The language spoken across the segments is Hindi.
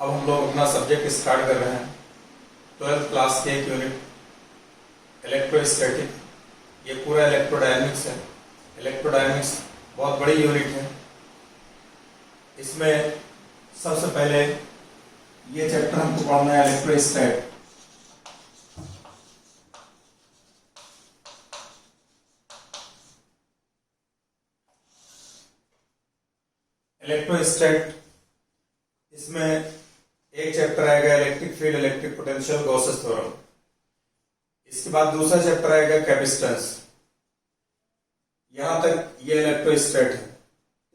अब हम लोग अपना सब्जेक्ट स्टार्ट कर रहे हैं। 12th क्लास के एक यूनिट इलेक्ट्रोस्टैटिक, ये पूरा इलेक्ट्रोडायनेमिक्स है। इलेक्ट्रोडायनेमिक्स बहुत बड़ी यूनिट है। इसमें सबसे पहले ये चैप्टर हमको पढ़ना है इलेक्ट्रोस्टैट। इलेक्ट्रोस्टैट इसमें एक चैप्टर आएगा electric field, electric potential, Gauss's theorem. इसके बाद दूसरा चैप्टर आएगा कैपेसिटेंस। यहां तक ये इलेक्ट्रोस्टैट है।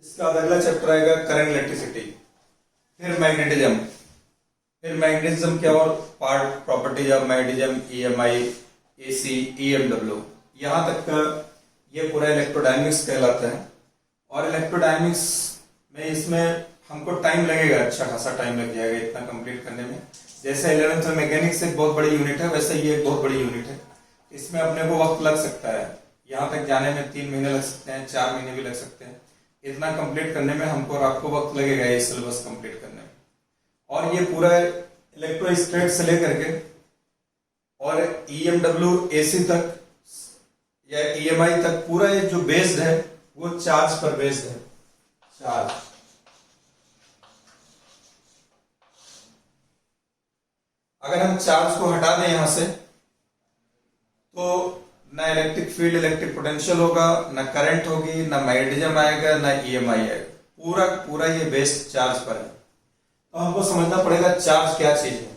इसका बाद अगला चैप्टर आएगा करंट इलेक्ट्रिसिटी, फिर मैग्नेटिज्म, फिर मैग्नेटिज्म के और part properties of magnetism, EMI, AC, EMW, यहां तक का ये पूरा इलेक्ट्रोडायनेमिक्स कहलाता है। और इलेक्ट्रोडायनेमिक्स में इसमें हमको टाइम लगेगा, अच्छा खासा टाइम लग जाएगा इतना कंप्लीट करने में। जैसे 11th में मैकेनिक्स एक बहुत बड़ी यूनिट है, वैसे ये एक बहुत बड़ी यूनिट है। इसमें अपने को वक्त लग सकता है, यहाँ तक जाने में 3 महीने लग सकते हैं, 4 महीने भी लग सकते हैं। इतना कंप्लीट करने में हमको और आपको वक्त लगेगा ये सिलेबस कंप्लीट करने में। और ये पूरा इलेक्ट्रोस्टैट से लेकर के और ईएमडब्ल्यू, एसी तक या ईएमआई तक पूरा ये जो बेस्ड है वो चार्ज पर बेस्ड है। चार्ज, अगर हम चार्ज को हटा दें यहां से तो ना इलेक्ट्रिक फील्ड, इलेक्ट्रिक पोटेंशियल होगा, ना करंट होगी, ना मैग्नेटिज्म आएगा, ना ईएमआई आएगा। पूरा पूरा ये बेस्ड चार्ज पर है। तो हमको समझना पड़ेगा चार्ज क्या चीज है।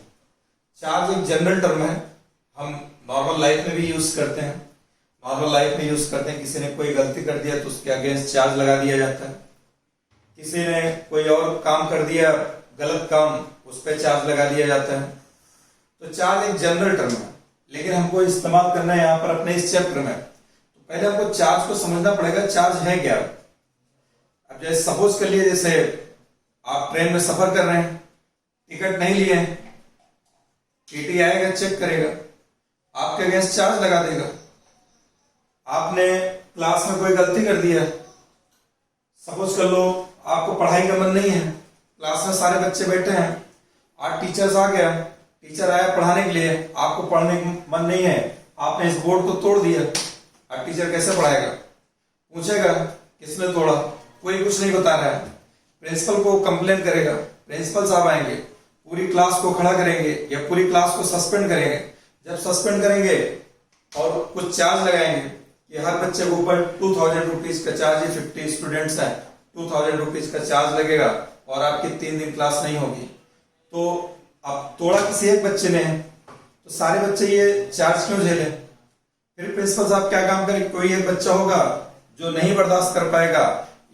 चार्ज एक जनरल टर्म है, हम नॉर्मल लाइफ में भी यूज करते हैं। नॉर्मल लाइफ में यूज करते हैं, किसी ने कोई गलती कर दिया तो उसके अगेंस्ट चार्ज लगा दिया जाता है। किसी ने कोई और काम कर दिया, गलत काम, उस पर चार्ज लगा दिया जाता है। तो चार्ज एक जनरल टर्म है, लेकिन हमको इस्तेमाल करना है यहाँ पर अपने इस चैप्टर में। तो पहले हमको चार्ज को समझना पड़ेगा, चार्ज है क्या। अब जैसे सपोज कर लिए, जैसे आप ट्रेन में सफर कर रहे हैं, टिकट नहीं लिए हैं, टीटी आएगा, चेक करेगा, आपके अगेंस्ट चार्ज लगा देगा। आपने क्लास में कोई गलती कर दिया, सपोज कर लो आपको पढ़ाई का मन नहीं है, क्लास में सारे बच्चे बैठे हैं, आज टीचर्स आ गया, टीचर आया पढ़ाने के लिए, आपको पढ़ने का मन नहीं है, आपने इस बोर्ड को तोड़ दिया। अब टीचर कैसे पढ़ाएगा? पूछेगा किसने तोड़ा, कोई कुछ नहीं बता रहा है। प्रिंसिपल को कंप्लेन करेगा, प्रिंसिपल साहब आएंगे, पूरी क्लास को खड़ा करेंगे या पूरी क्लास को सस्पेंड करेंगे। जब सस्पेंड करेंगे और कुछ चार्ज लगाएंगे कि हर बच्चे के ऊपर 2000 रुपीज का चार्ज है, 50 स्टूडेंट्स हैं, 2000 रुपीज का चार्ज लगेगा और आपकी 3 दिन क्लास नहीं होगी। तो अब तोड़ा किसी एक बच्चे ने है तो सारे बच्चे ये चार्ज क्यों झेले? फिर प्रिंसिपल साहब क्या काम करें? कोई एक बच्चा होगा जो नहीं बर्दाश्त कर पाएगा,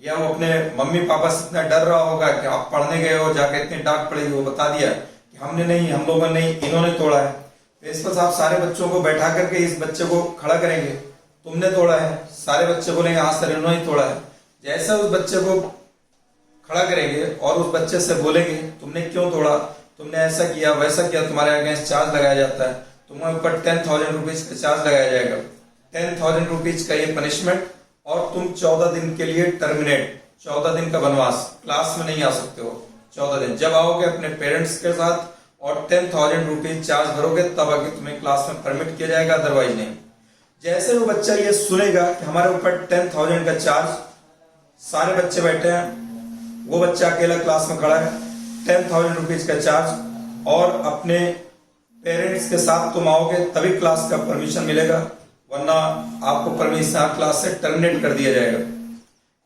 या वो अपने मम्मी पापा से इतना डर रहा होगा कि आप पढ़ने गए हो, जाके इतनी डांट पड़ेगी, वो बता दिया कि हमने नहीं, हम लोगों ने नहीं, इन्होंने तोड़ा है। प्रिंसिपल साहब सारे बच्चों को बैठा करके इस बच्चे को खड़ा करेंगे, तुमने तोड़ा है। सारे बच्चे बोलेंगे हाँ सर, इन्होंने तोड़ा है। जैसे उस बच्चे को खड़ा करेंगे और उस बच्चे से बोलेंगे तुमने क्यों तोड़ा, तुमने ऐसा किया, वैसा किया, तुम्हारे अगेंस्ट चार्ज लगाया जाता है, तुम्हारे ऊपर 10,000 रुपीज का चार्ज लगाया जाएगा। 10,000 रुपीज का ये पनिशमेंट, और तुम 14 दिन के लिए टर्मिनेट, 14 दिन का वनवास, क्लास में नहीं आ सकते हो 14 दिन। जब आओगे अपने पेरेंट्स के साथ और 10,000 रुपीज चार्ज भरोगे तब आगे तुम्हें क्लास में परमिट किया जाएगा, अदरवाइज नहीं। जैसे वो बच्चा ये सुनेगा कि हमारे ऊपर 10,000 का चार्ज, सारे बच्चे बैठे हैं, वो बच्चा अकेला क्लास में खड़ा है, 10,000 रुपीज का चार्ज, और अपने पेरेंट्स के साथ तुम आओगे तभी क्लास का परमिशन मिलेगा, वरना आपको परमिशन क्लास से टर्मिनेट कर दिया जाएगा।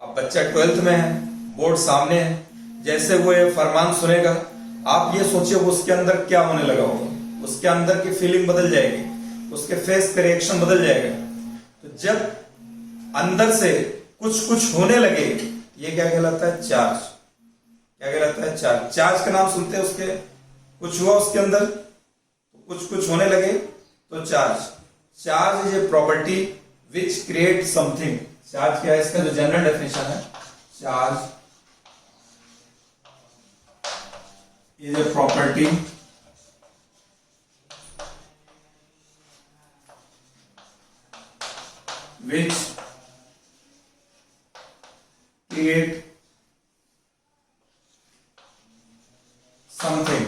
अब बच्चा 12th में है, बोर्ड सामने है, जैसे वो ये फरमान सुनेगा, आप ये सोचिए उसके अंदर क्या होने लगा होगा। उसके अंदर की फीलिंग बदल जाएगी, उसके फेस पे रिएक्शन बदल जाएगा। तो जब अंदर से कुछ कुछ होने लगे, ये क्या कहलाता है? चार्ज। क्या कहलाता है? चार्ज। चार्ज का नाम सुनते हैं, उसके कुछ हुआ उसके अंदर, तो कुछ होने लगे तो charge. Charge is a property which create something. Charge क्या है? इसका जो जनरल डेफिनेशन है, charge is a property which create something.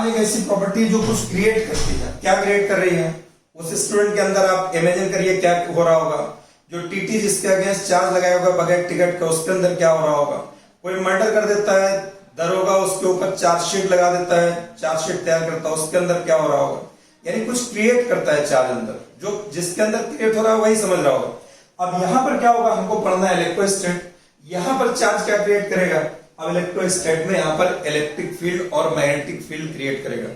Charge एक ऐसी प्रॉपर्टी जो कुछ क्रिएट करती है। क्या क्रिएट कर रही है? उस स्टूडेंट के अंदर आप इमेजिन करिए क्या हो रहा होगा। जो टीटी जिसके अगेंस्ट चार्ज लगाया होगा बगैर टिकट का, उसके अंदर क्या हो रहा होगा? कोई मर्डर कर देता है, दरोगा उसके ऊपर चार्जशीट लगा देता है, चार्जशीट तैयार करता है, उसके अंदर क्या हो रहा होगा? यानी कुछ क्रिएट करता है चार्ज अंदर, जो जिसके अंदर क्रिएट हो रहा है वही समझ रहा होगा। अब यहां पर क्या होगा, हमको पढ़ना है इलेक्ट्रोस्टैट। यहां पर चार्ज क्या क्रिएट करेगा? अब इलेक्ट्रोस्टैट में यहां पर इलेक्ट्रिक फील्ड और मैग्नेटिक फील्ड क्रिएट करेगा।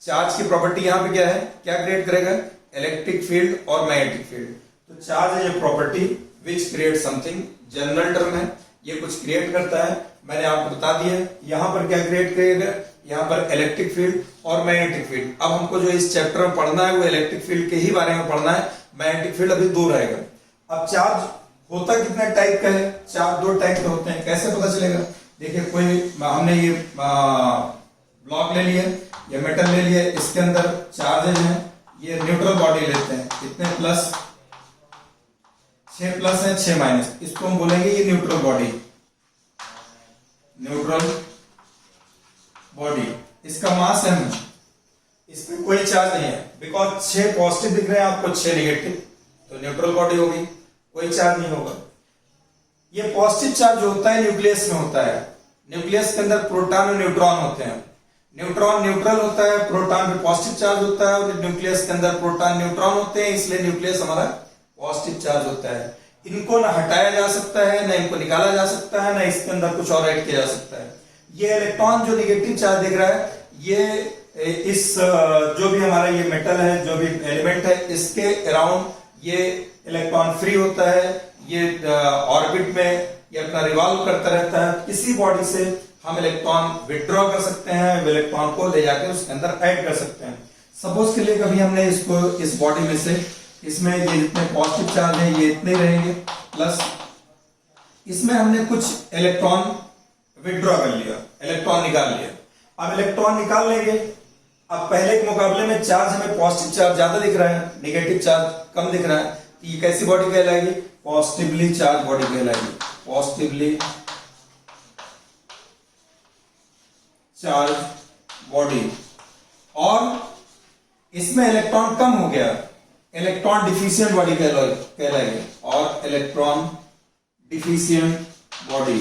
चार्ज की प्रॉपर्टी यहां पे क्या है, क्या क्रिएट करेगा? इलेक्ट्रिक फील्ड और मैग्नेटिक फील्ड। तो चार्ज है ये property which create something, general term है, ये कुछ क्रिएट करता है। मैंने आपको बता दिया यहां पर क्या क्रिएट करेगा, यहां पर इलेक्ट्रिक फील्ड और मैग्नेटिक फील्ड। अब हमको जो इस चैप्टर में पढ़ना है वो इलेक्ट्रिक फील्ड के ही बारे में पढ़ना है, मैग्नेटिक फील्ड अभी दूर रहेगा। अब चार्ज होता कितने टाइप का है? चार्ज दो टाइप के होते हैं। कैसे पता चलेगा? देखिए कोई हमने ये ब्लॉक ले लिया, ये मेटल ले लिया, इसके अंदर चार्जेज हैं, ये न्यूट्रल बॉडी लेते हैं, कितने प्लस, 6 प्लस है 6 माइनस, इसको हम बोलेंगे ये न्यूट्रल बॉडी, न्यूट्रल बॉडी। इसका मास m, इसमें कोई चार्ज नहीं है बिकॉज 6 पॉजिटिव दिख रहे हैं आपको, 6 नेगेटिव, तो न्यूट्रल बॉडी होगी, कोई चार्ज नहीं होगा। ये पॉजिटिव चार्ज जो होता है न्यूक्लियस में होता है। न्यूक्लियस के अंदर प्रोटॉन और न्यूट्रॉन होते हैं। न्यूट्रॉन न्यूट्रल होता है, प्रोटॉन पे पॉजिटिव चार्ज होता है, और न्यूक्लियस के अंदर प्रोटॉन न्यूट्रॉन होते हैं, इसलिए न्यूक्लियस हमारा पॉजिटिव चार्ज होता है। इनको ना हटाया जा सकता है, ना इनको निकाला जा सकता है, ना इसके अंदर कुछ और ऐड किया जा सकता है। ये इलेक्ट्रॉन जो निगेटिव चार्ज दिख रहा है, ये इस जो भी हमारा ये मेटल है, जो भी एलिमेंट है, इसके अराउंड ये इलेक्ट्रॉन फ्री होता है, ये ऑर्बिट में ये अपना रिवॉल्व करता रहता है। किसी बॉडी से हम इलेक्ट्रॉन विथड्रॉ कर सकते हैं, इलेक्ट्रॉन को ले जाकर उसके अंदर ऐड कर सकते हैं। सपोज के लिए कभी हमने इसको इस बॉडी में से, इसमें ये जितने पॉजिटिव चार्ज है ये इतने रहेंगे, प्लस इसमें हमने कुछ इलेक्ट्रॉन विथड्रॉ कर लिया, इलेक्ट्रॉन निकाल लिया। अब इलेक्ट्रॉन निकाल लेंगे, अब पहले के मुकाबले में चार्ज हमें पॉजिटिव चार्ज ज्यादा दिख रहा है, नेगेटिव चार्ज कम दिख रहा है, तो ये कैसी बॉडी कहलाएगी? पॉजिटिवली चार्ज बॉडी कहलाएगी, पॉजिटिवली चार्ज बॉडी। और इसमें इलेक्ट्रॉन कम हो गया, इलेक्ट्रॉन डिफिशिएंट बॉडी कहलाएगी, और electron deficient body,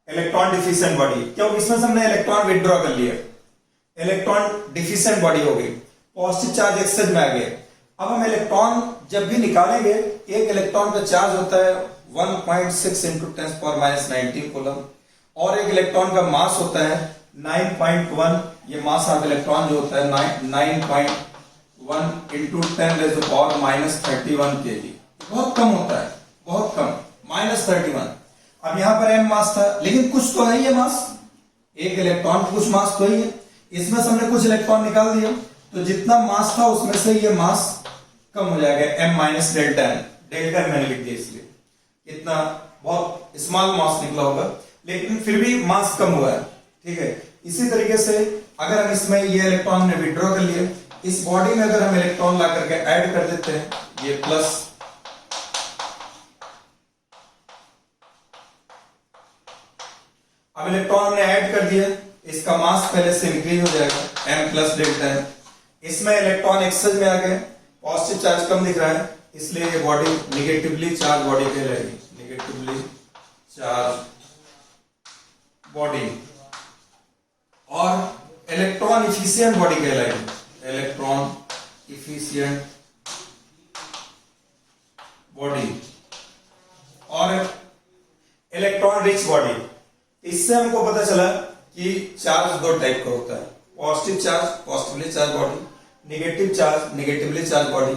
electron deficient body क्योंकि इसमें से हमने इलेक्ट्रॉन विथड्रॉ कर लिया, इलेक्ट्रॉन डिफिशिएंट बॉडी हो गई, पॉजिटिव चार्ज एक्सेस में आ गया। अब हम इलेक्ट्रॉन जब भी निकालेंगे, एक इलेक्ट्रॉन का चार्ज होता है 1.6 इंटू 10⁻19 कूलम, और एक इलेक्ट्रॉन का मास होता है 9.1, ये मास ऑफ इलेक्ट्रॉन जो होता है 9.1 इंटू 10⁻31 kg, बहुत कम होता है, बहुत कम, -31। अब यहां पर m मास था, लेकिन कुछ तो है ये मास, एक इलेक्ट्रॉन कुछ मास तो ही है, इसमें से हमने कुछ इलेक्ट्रॉन निकाल दिया, तो जितना मास था उसमें से ये मास कम हो जाएगा, m minus delta m, delta m मैंने लिख दिया इसलिए, इतना बहुत स्मॉल मास निकला होगा, लेकिन फिर भी मास कम हुआ है, ठीक है। इसी तरीके से अगर हम इसमें ये इलेक्ट्रॉन ने विड्रॉ कर लिए, इस बॉडी में अगर हम इलेक्ट्रॉन ला करके ऐड कर देते हैं, ये प्लस, अब इलेक्ट्रॉन हमने ऐड कर दिया, इसका मास पहले से इंक्रीज हो जाएगा, m प्लस डेल्टा m। इसमें इलेक्ट्रॉन एक्सेस में आ गए, पॉजिटिव चार्ज कम दिख रहा है, इसलिए ये बॉडी निगेटिवली चार्ज बॉडी कहलाएगी, निगेटिवली चार्ज बॉडी। और इलेक्ट्रॉन इफिशिएंट बॉडी कहलाएगी, इलेक्ट्रॉन इफिशिएंट बॉडी। और इलेक्ट्रॉन रिच बॉडी, इससे हमको पता चला कि चार्ज दो टाइप का होता है, positive charge positively charge body, negative charge negatively charge body.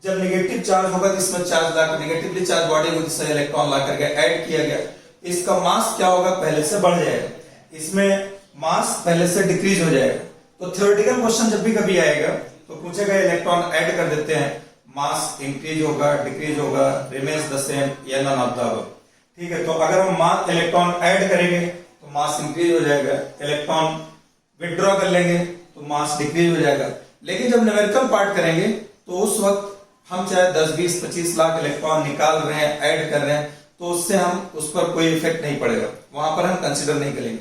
जब नेगेटिव चार्ज होगा तो इसमें चार्ज लाकर नेगेटिवली चार्ज बॉडी में जिससे इलेक्ट्रॉन ला करके ऐड किया गया, इसका मास क्या होगा, पहले से बढ़ जाएगा, इसमें मास पहले से डिक्रीज हो जाएगा। तो थ्योरेटिकल क्वेश्चन जब भी कभी आएगा तो पूछेगा इलेक्ट्रॉन ऐड कर देते हैं, मास इंक्रीज होगा, डिक्रीज होगा, रिमेन्स द सेम या नन ऑफ द अबव, ठीक है। तो अगर हम मास इलेक्ट्रॉन ऐड करेंगे तो मास इंक्रीज हो जाएगा, इलेक्ट्रॉन विथड्रॉ कर लेंगे तो मास डिक्रीज हो जाएगा। लेकिन जब न्यूमेरिकल पार्ट करेंगे तो उस वक्त हम चाहे 10, 20, 25 लाख इलेक्ट्रॉन निकाल रहे हैं, ऐड कर रहे हैं, तो उससे हम उस पर कोई इफेक्ट नहीं पड़ेगा, वहां पर हम कंसिडर नहीं करेंगे।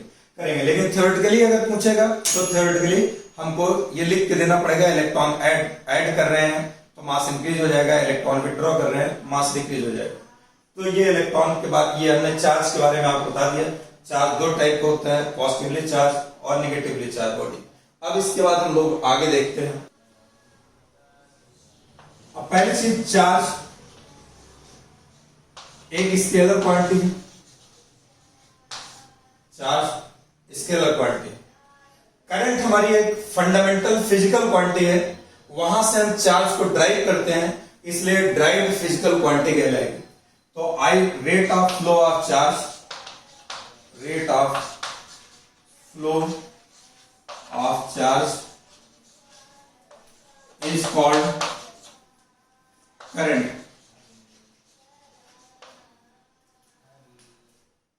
लेकिन थ्योरेटिकली अगर पूछेगा तो थ्योरेटिकली हमको ये लिख के देना पड़ेगा, इलेक्ट्रॉन ऐड कर रहे हैं तो मास इंक्रीज हो जाएगा, इलेक्ट्रॉन विड्रॉ कर रहे हैं मास डिक्रीज हो जाएगा। तो ये इलेक्ट्रॉन के बाद ये हमने चार्ज के बारे में आपको बता दिया। चार्ज दो टाइप का होता है, पॉजिटिवली चार्ज और निगेटिवली चार्ज बॉडी। अब इसके बाद हम लोग आगे देखते हैं। अब पहली चीज, चार्ज एक scalar quantity, charge scalar quantity. Current हमारी एक फंडामेंटल फिजिकल क्वांटिटी है, वहां से हम चार्ज को ड्राइव करते हैं, इसलिए ड्राइव फिजिकल क्वांटिटी कहलाएगी। तो I rate of flow of charge, rate of flow of charge is called current.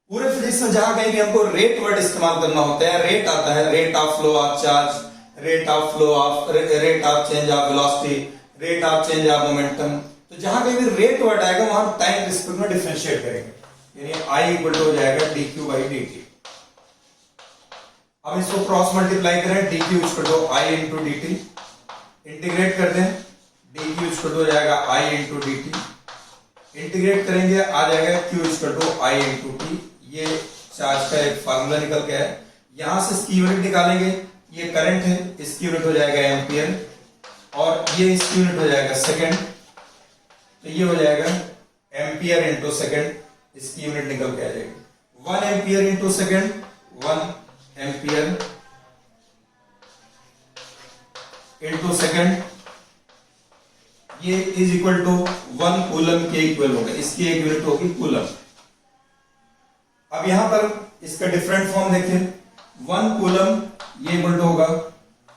पूरे फिजिक्स में जहां कहीं भी हमको रेट वर्ड इस्तेमाल करना होता है, रेट आता है, rate of flow of charge, rate of flow of, rate of change of velocity, rate of change of momentum. तो जहां कहीं भी रेट वर्ड आएगा वहां टाइम रिस्पेक्ट में डिफरेंशिएट करेंगे, यानी आई इक्वल टू हो जाएगा dq बाई dt। अब इसको क्रॉस मल्टीप्लाई करें, dq equal to I into dt, integrate कर दें, dq इक्वल टू हो जाएगा आई इंटू dt, इंटीग्रेट करेंगे आ जाएगा q equal to I into t। ये चार्ज का एक फार्मूला निकल गया है। यहां से इसकी यूनिट निकालेंगे, ये करंट है, इसकी यूनिट हो जाएगा एम्पियर, और ये इसकी यूनिट हो जाएगा सेकंड, तो ये हो जाएगा एम्पियर इंटू सेकंड, इसकी यूनिट निकल के आ जाएगी 1 ampere into second, 1 ampere into second, ये इज इक्वल टू 1 कूलम के इक्वल होगा, इसकी एक यूनिट होगी कूलम। अब यहां पर इसका डिफरेंट फॉर्म देखें, 1 कूलम ये इक्वल टू होगा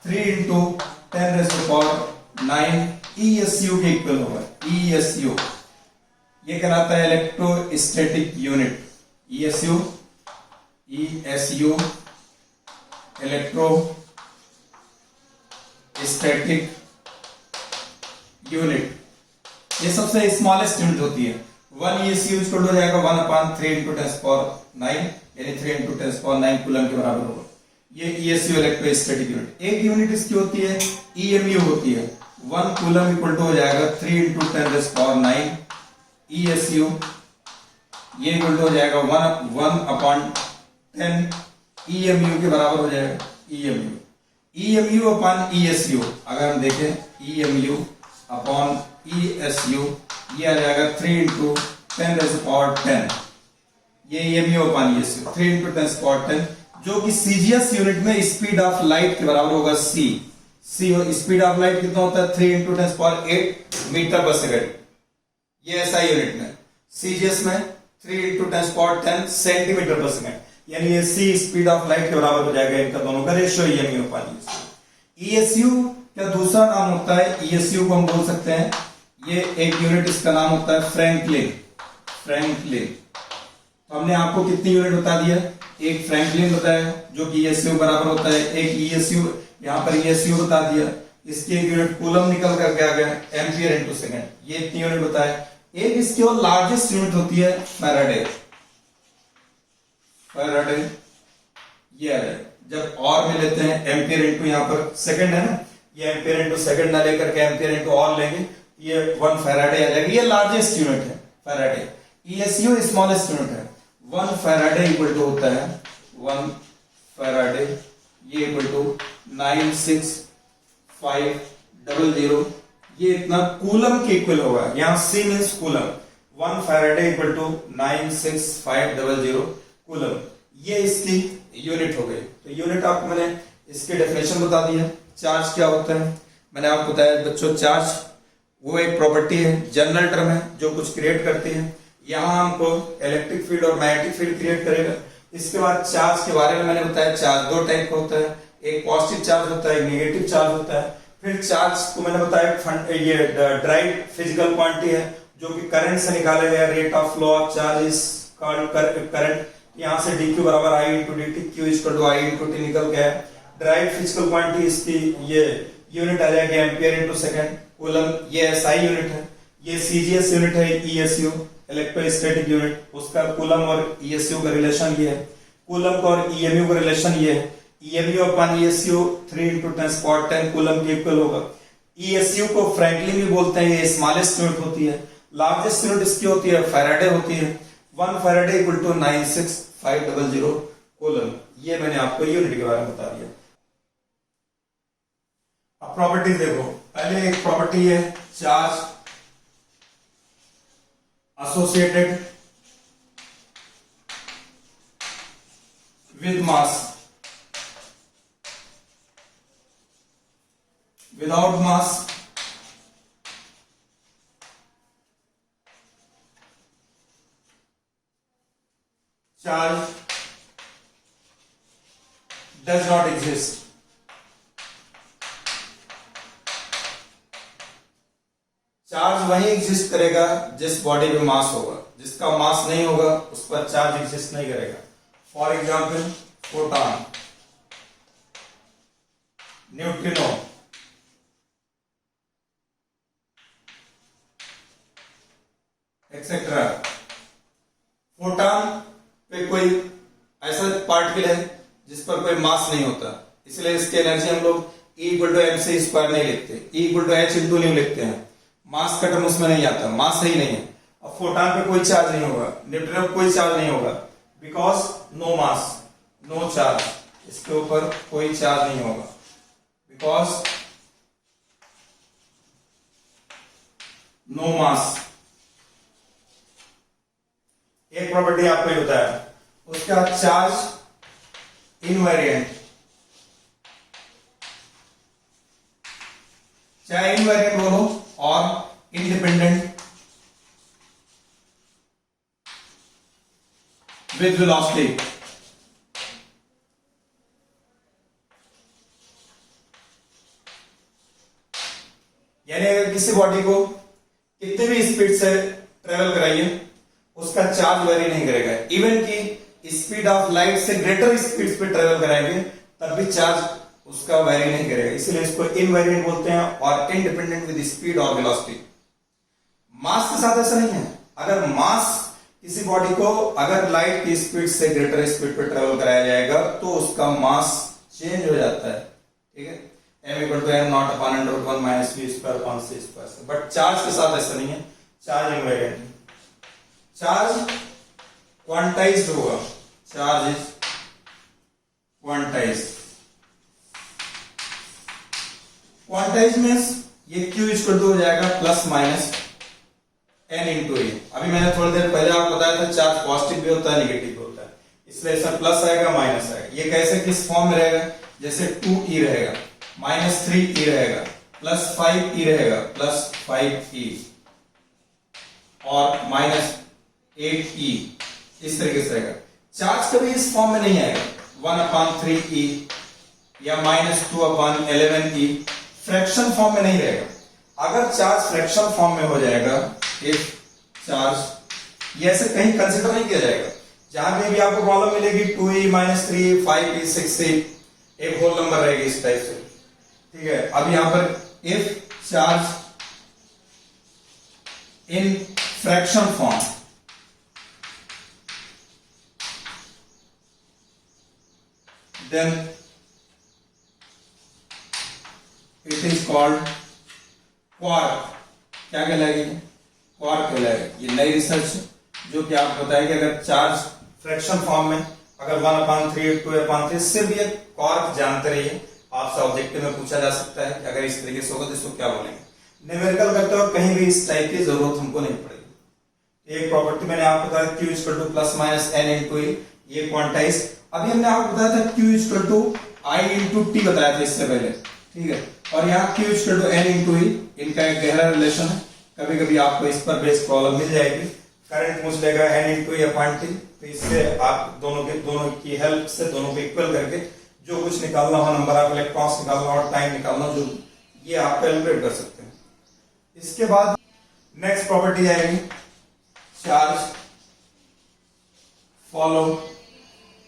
3 इंटू 10⁻⁹ ESU के इक्वल होगा, ESU ये कहलाता है electrostatic unit, ESU electro static unit, ये सबसे स्मॉलेस्ट यूनिट होती है। 1 ESU इक्वल हो जाएगा 1/3 इंटू 10⁹9, यानी 3 इंटू 10⁹9 कूलम के बराबर होगा। ये ESU इलेक्ट्रोस्टैटिक यूनिट। एक यूनिट इसकी होती है EMU होती है, 1 कूलम इक्वल टू हो जाएगा 3 इंटू 10⁹9 ESU, ये इक्वल टू हो जाएगा 1/10 EMU के बराबर हो जाएगा। EMU अपॉन ESU, अगर हम देखें EMU अपॉन ESU, ये आ जाएगा 3 इंटू 10⁻10, ये EMU अपॉन ESU 3 इंटू 10⁻10, जो कि सीजीएस यूनिट में स्पीड ऑफ लाइट के बराबर होगा। सी स्पीड ऑफ लाइट कितना होता है 3 इंटू 10⁸ मीटर पर सेकंड, ये एसआई यूनिट में। सीजीएस में 3 इंटू 10⁻10 सेंटीमीटर पर सेकंड, यानी ये सी स्पीड ऑफ लाइट के बराबर हो जाएगा। इनका दोनों का रेशियो EMU अपॉन ESU का दूसरा नाम होता है, ESU को हम बोल सकते हैं, ये एक यूनिट इसका नाम होता है फ्रैंकलिन। तो हमने आपको कितनी यूनिट बता दिया, एक फ्रैंकलिन बताया जो कि ESU बराबर होता है, एक ESU यहां पर ESU बता दिया, इसकी एक यूनिट कूलम निकल करके आ गया, एम्पियर इंटू सेकंड, ये इतनी यूनिट बताया। एक इसकी और लार्जेस्ट यूनिट होती है फैराडे, ये आ जाए जब और में लेते हैं एम्पियर इंटू, यहां पर सेकंड है ना, ये एम्पियर इंटू सेकंड ना लेकर के एम्पियर इंटू और लेंगे, ये 1 फैराडे आ जाएगा, ये लार्जेस्ट यूनिट है फैराडे। ESU स्मॉलेस्ट यूनिट है। 1 फैराडे इक्वल टू होता है 1 फैराडे, ये इक्वल टू 96500, ये इतना कूलम के इक्वल होगा, यहां C means coulomb. 1 faraday equal to 96500 coulomb, ये इसकी यूनिट हो गई। तो यूनिट आपको मैंने इसकी डेफिनेशन बता दी है। चार्ज क्या होता है मैंने आपको बताया बच्चों, चार्ज वो एक प्रॉपर्टी है, जनरल टर्म है जो कुछ क्रिएट करती है। यहां हमको इलेक्ट्रिक फील्ड और मैग्नेटिक फील्ड क्रिएट करेगा। इसके बाद चार्ज के बारे में मैंने बताया, चार्ज दो टाइप का होता है, एक पॉजिटिव चार्ज होता है, एक नेगेटिव चार्ज होता है। फिर चार्ज को मैंने बताया ये ड्राइव फिजिकल क्वांटिटी है जो कि करंट से निकाला गया, rate of flow of charge is called current. यहां से dq बराबर I into dt, q equal to I into t निकल गया। ड्राइव फिजिकल क्वांटिटी इसकी ये यूनिट आ जाएगी एम्पियर इंटू सेकंड, कूलम ये SI यूनिट है, ये CGS यूनिट है ESU, इलेक्ट्रोस्टैटिक यूनिट, उसका कूलम और ईएसयू का रिलेशन ये है, कूलम का और ईएमयू का रिलेशन ये है, ईएमयू अपॉन ईएसयू 3 × 10⁻10 कूलम के इक्वल होगा। ईएसयू को फ्रैंकलिन भी बोलते हैं, ये स्मॉलेस्ट यूनिट होती है। लार्जेस्ट यूनिट इसकी होती है फैराडे होती है, 1 फैराडे इक्वल टू 96500 कूलम। ये मैंने आपको यूनिट के बारे में बता दिया। अब प्रॉपर्टीज देखो, पहले एक प्रॉपर्टी है charge associated with mass, without mass charge does not exist. Charge वही एग्जिस्ट करेगा जिस बॉडी पे मास होगा, जिसका मास नहीं होगा उस पर चार्ज एग्जिस्ट नहीं करेगा। For example photon, neutrino, etcetera. Photon पे कोई ऐसा पार्टिकल है जिस पर कोई मास नहीं होता, इसलिए इसकी एनर्जी हम लोग E=mc² नहीं लिखते, E=h नहीं लिखते हैं, मास का टर्म उसमें नहीं आता, मास ही नहीं है। अब फोटॉन पे कोई चार्ज नहीं होगा, न्यूट्रिनो पे कोई चार्ज नहीं होगा, because no mass no charge, इसके ऊपर कोई चार्ज नहीं होगा, बिकॉज नो मास। एक प्रॉपर्टी आपको ही बताया, उसका चार्ज इनवेरिएंट, चाहे इनवेरिएंट बोलो और इंडिपेंडेंट विद वेलोसिटी। यानी अगर किसी बॉडी को कितनी भी स्पीड से ट्रेवल कराइए उसका चार्ज वेरी नहीं करेगा, इवन कि स्पीड ऑफ लाइट से ग्रेटर स्पीड पे ट्रेवल कराएंगे तब भी चार्ज उसका वेरी नहीं करेगा, इसलिए इसको इनवेरिएंट बोलते हैं, और इंडिपेंडेंट विद स्पीड और वेलोसिटी। मास के साथ ऐसा नहीं है, अगर मास किसी बॉडी को अगर लाइट की स्पीड से ग्रेटर स्पीड पे ट्रेवल कराया जाएगा तो उसका मास चेंज हो जाता है, ठीक है, m=m0/√1 - v²/c²। बट चार्ज के साथ ऐसा नहीं है, चार्ज इनवेरिएंट है। चार्ज क्वांटाइज्ड होगा, charge is quantized. Quantize means ये Q हो जाएगा ±n × ए। अभी मैंने थोड़ी देर पहले आपको बताया था चार्ज पॉजिटिव भी होता है नेगेटिव भी होता है, इसलिए इसमें प्लस आएगा माइनस आएगा। ये कैसे किस फॉर्म में रहेगा, जैसे 2e रहेगा, -3e रहेगा, +5e रहेगा, +5e और -8e, इस तरीके से रहेगा। चार्ज कभी इस फॉर्म में नहीं आएगा, 1/3e या -2/11e, फ्रैक्शन फॉर्म में नहीं रहेगा। अगर चार्ज फ्रैक्शन फॉर्म में हो जाएगा, इफ चार्ज, ये ऐसे कहीं कंसिडर नहीं किया जाएगा। जहां पे भी आपको प्रॉब्लम मिलेगी 2e, -3e, 5e, 6e, एक होल नंबर रहेगी इस टाइप से, ठीक है। अब यहां पर if charge in fraction form, then it is called quark। क्या कहलाएगी, क्वार्क कहलाएगी। ये नई रिसर्च जो कि आपको बताया कि अगर चार्ज फ्रैक्शन फॉर्म में अगर 1/3 2/3, सिर्फ ये क्वार्क जानते रहिए, आपसे ऑब्जेक्टिव में पूछा जा सकता है कि अगर इस तरीके से होगा तो इसको क्या बोलेंगे। न्यूमेरिकल करते वक्त कहीं भी इस टाइप की जरूरत हमको नहीं पड़ेगी। एक प्रॉपर्टी मैंने आपको बताया Q =+−n × e, ये क्वांटाइज। अभी हमने आपको बताया था Q I × t बताया था इससे पहले, ठीक है, और यहाँ Q n × e, इनका एक गहरा रिलेशन है। कभी कभी आपको इस पर बेस्ड प्रॉब्लम मिल जाएगी, करंट पूछ लेगा n × e/t, तो इससे आप दोनों की हेल्प से दोनों को इक्वल करके जो कुछ निकालना हो, नंबर ऑफ इलेक्ट्रॉन्स निकालना हो, टाइम निकालना, जो ये आप कैलकुलेट कर सकते हैं। इसके बाद नेक्स्ट प्रॉपर्टी आएगी charge follow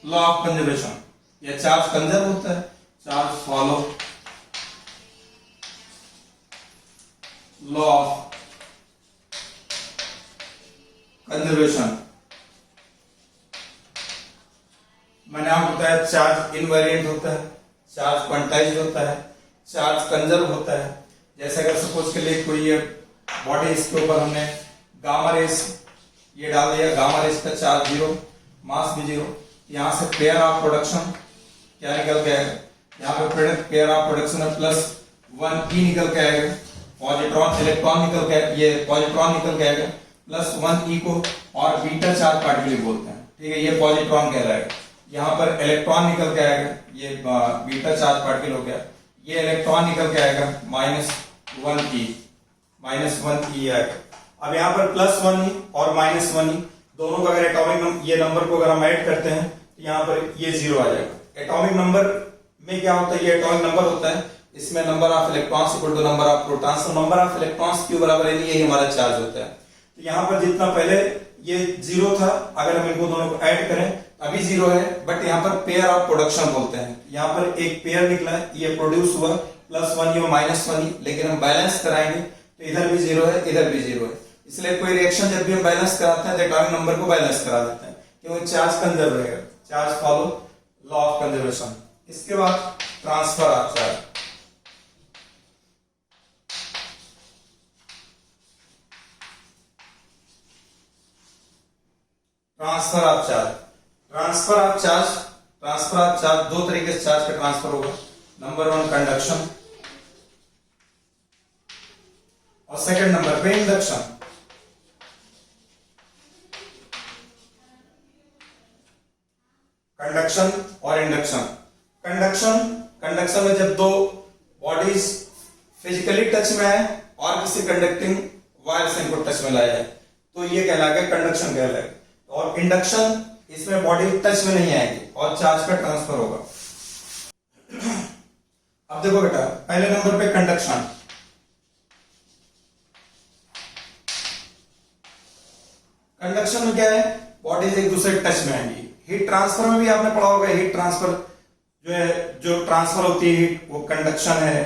law of conservation, या चार्ज कंजर्व होता है, charge follow law of conservation, मैंने आपको बताया चार्ज इनवेरिएंट होता है, चार्ज क्वांटाइज होता है, चार्ज कंजर्व होता है। जैसे अगर सपोज के लिए कोई ये बॉडी, इसके ऊपर हमने गामा रेस ये डाल दिया, गामा रेस का चार्ज 0, मास भी 0, यहां से पेयर ऑफ प्रोडक्शन क्या निकल के आएगा, यहाँ पे प्रोडक्ट पेयर ऑफ प्रोडक्शन है +1 e निकल के आएगा, पॉजिट्रॉन इलेक्ट्रॉन निकल के, ये पॉजिट्रॉन निकल के आएगा +1 e को, और बीटा चार्ज पार्टिकल बोलते हैं, ठीक है, ये पॉजिट्रॉन कहलाएगा। यहाँ पर इलेक्ट्रॉन निकल के आएगा, ये बीटा चार्ज पार्टिकल हो गया, ये इलेक्ट्रॉन निकल के आएगा -1 e आएगा। अब यहाँ पर +1 e और -1 e दोनों का अगर एटॉमिक ये नंबर को अगर हम ऐड करते हैं तो यहाँ पर ये 0 आ जाएगा। एटॉमिक नंबर में क्या होता है, ये एटॉमिक नंबर होता है, इसमें number of electrons equal to number of protons, तो नंबर ऑफ इलेक्ट्रॉन्स क्यू बराबर है, यही हमारा चार्ज होता है। तो यहाँ पर जितना पहले ये 0 था, अगर हम इनको दोनों को ऐड करें अभी 0 है, बट यहाँ पर पेयर ऑफ प्रोडक्शन बोलते हैं, यहाँ पर एक पेयर निकला है, ये प्रोड्यूस हुआ +1 e और -1 e, लेकिन हम बैलेंस कराएंगे तो इधर भी 0 है, इधर भी 0 है, इसलिए कोई रिएक्शन जब भी हम बैलेंस कराते हैं तो एटॉमिक नंबर को बैलेंस करा देते हैं, क्योंकि चार्ज कंजर्व रहेगा, charge follow law of conservation. इसके बाद transfer of charge, transfer of charge, transfer of charge, transfer of charge दो तरीके से चार्ज का ट्रांसफर होगा, नंबर 1 कंडक्शन और सेकंड नंबर पे इंडक्शन। कंडक्शन और इंडक्शन, कंडक्शन में जब दो बॉडीज फिजिकली टच में है और किसी कंडक्टिंग वायर से इनको टच में लाया है तो ये कहलाएगा कंडक्शन कहलाएगा, और इंडक्शन इसमें बॉडी टच में नहीं आएगी और चार्ज का ट्रांसफर होगा। अब देखो बेटा, पहले नंबर पे कंडक्शन, कंडक्शन में क्या है, बॉडीज एक दूसरे टच में आएंगी। हीट ट्रांसफर में भी आपने पढ़ा होगा, हीट ट्रांसफर जो है, जो ट्रांसफर होती है हीट, वो कंडक्शन है,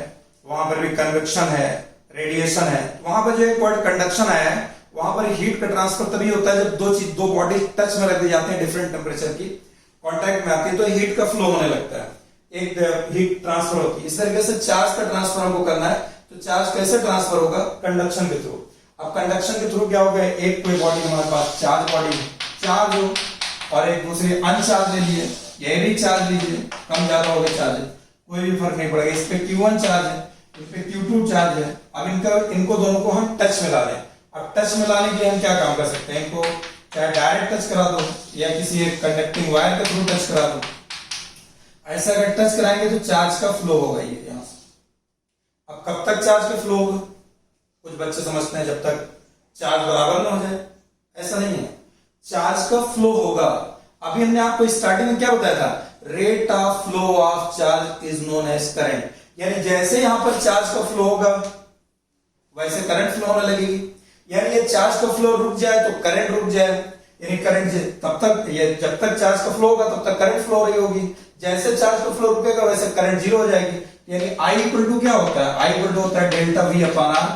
वहां पर भी कन्वेक्शन है, रेडिएशन है। वहां पर जो एक वर्ड कंडक्शन आया है, वहां पर हीट का ट्रांसफर तभी होता है जब दो बॉडी टच में रख दी जाती है, डिफरेंट टेम्परेचर की कांटेक्ट में आती है, तो हीट का फ्लो होने लगता है, एक हीट ट्रांसफर होती है। इस तरीके से चार्ज का ट्रांसफर हमको करना है, तो चार्ज कैसे ट्रांसफर होगा, कंडक्शन के थ्रू। अब कंडक्शन के थ्रू क्या होगा, एक कोई बॉडी हमारे पास चार्ज बॉडी चार्ज हो और एक दूसरे अनचार्ज ले लिए, ये भी चार्ज लीजिए, कम ज्यादा हो गए चार्ज, कोई भी फर्क नहीं पड़ेगा, इस पे Q1 चार्ज है, इस पे Q2 चार्ज है। अब इनको दोनों को हम टच में ला लें। अब टच में लाने के लिए हम क्या काम कर सकते हैं, इनको चाहे डायरेक्ट टच करा दो या किसी एक कंडक्टिंग वायर के थ्रू टच करा दो। ऐसा अगर टच कराएंगे तो चार्ज का फ्लो होगा ये यहां से। अब कब तक चार्ज का फ्लो होगा, कुछ बच्चे समझते हैं जब तक चार्ज बराबर ना हो जाए, ऐसा नहीं है, चार्ज का फ्लो होगा। अभी हमने आपको स्टार्टिंग में क्या बताया था, rate of flow of charge is known as current, यानी जैसे यहां पर चार्ज का फ्लो होगा वैसे करंट फ्लो होने लगेगी, यानी ये चार्ज का फ्लो रुक जाए तो करंट रुक जाए, यानी करंट तब तक, ये जब तक चार्ज का फ्लो होगा तब तक करंट फ्लो हो रही होगी, जैसे चार्ज का फ्लो रुकेगा वैसे करंट जीरो हो जाएगी, यानी I इक्वल टू क्या होता है, I इक्वल टू होता है delta V upon R,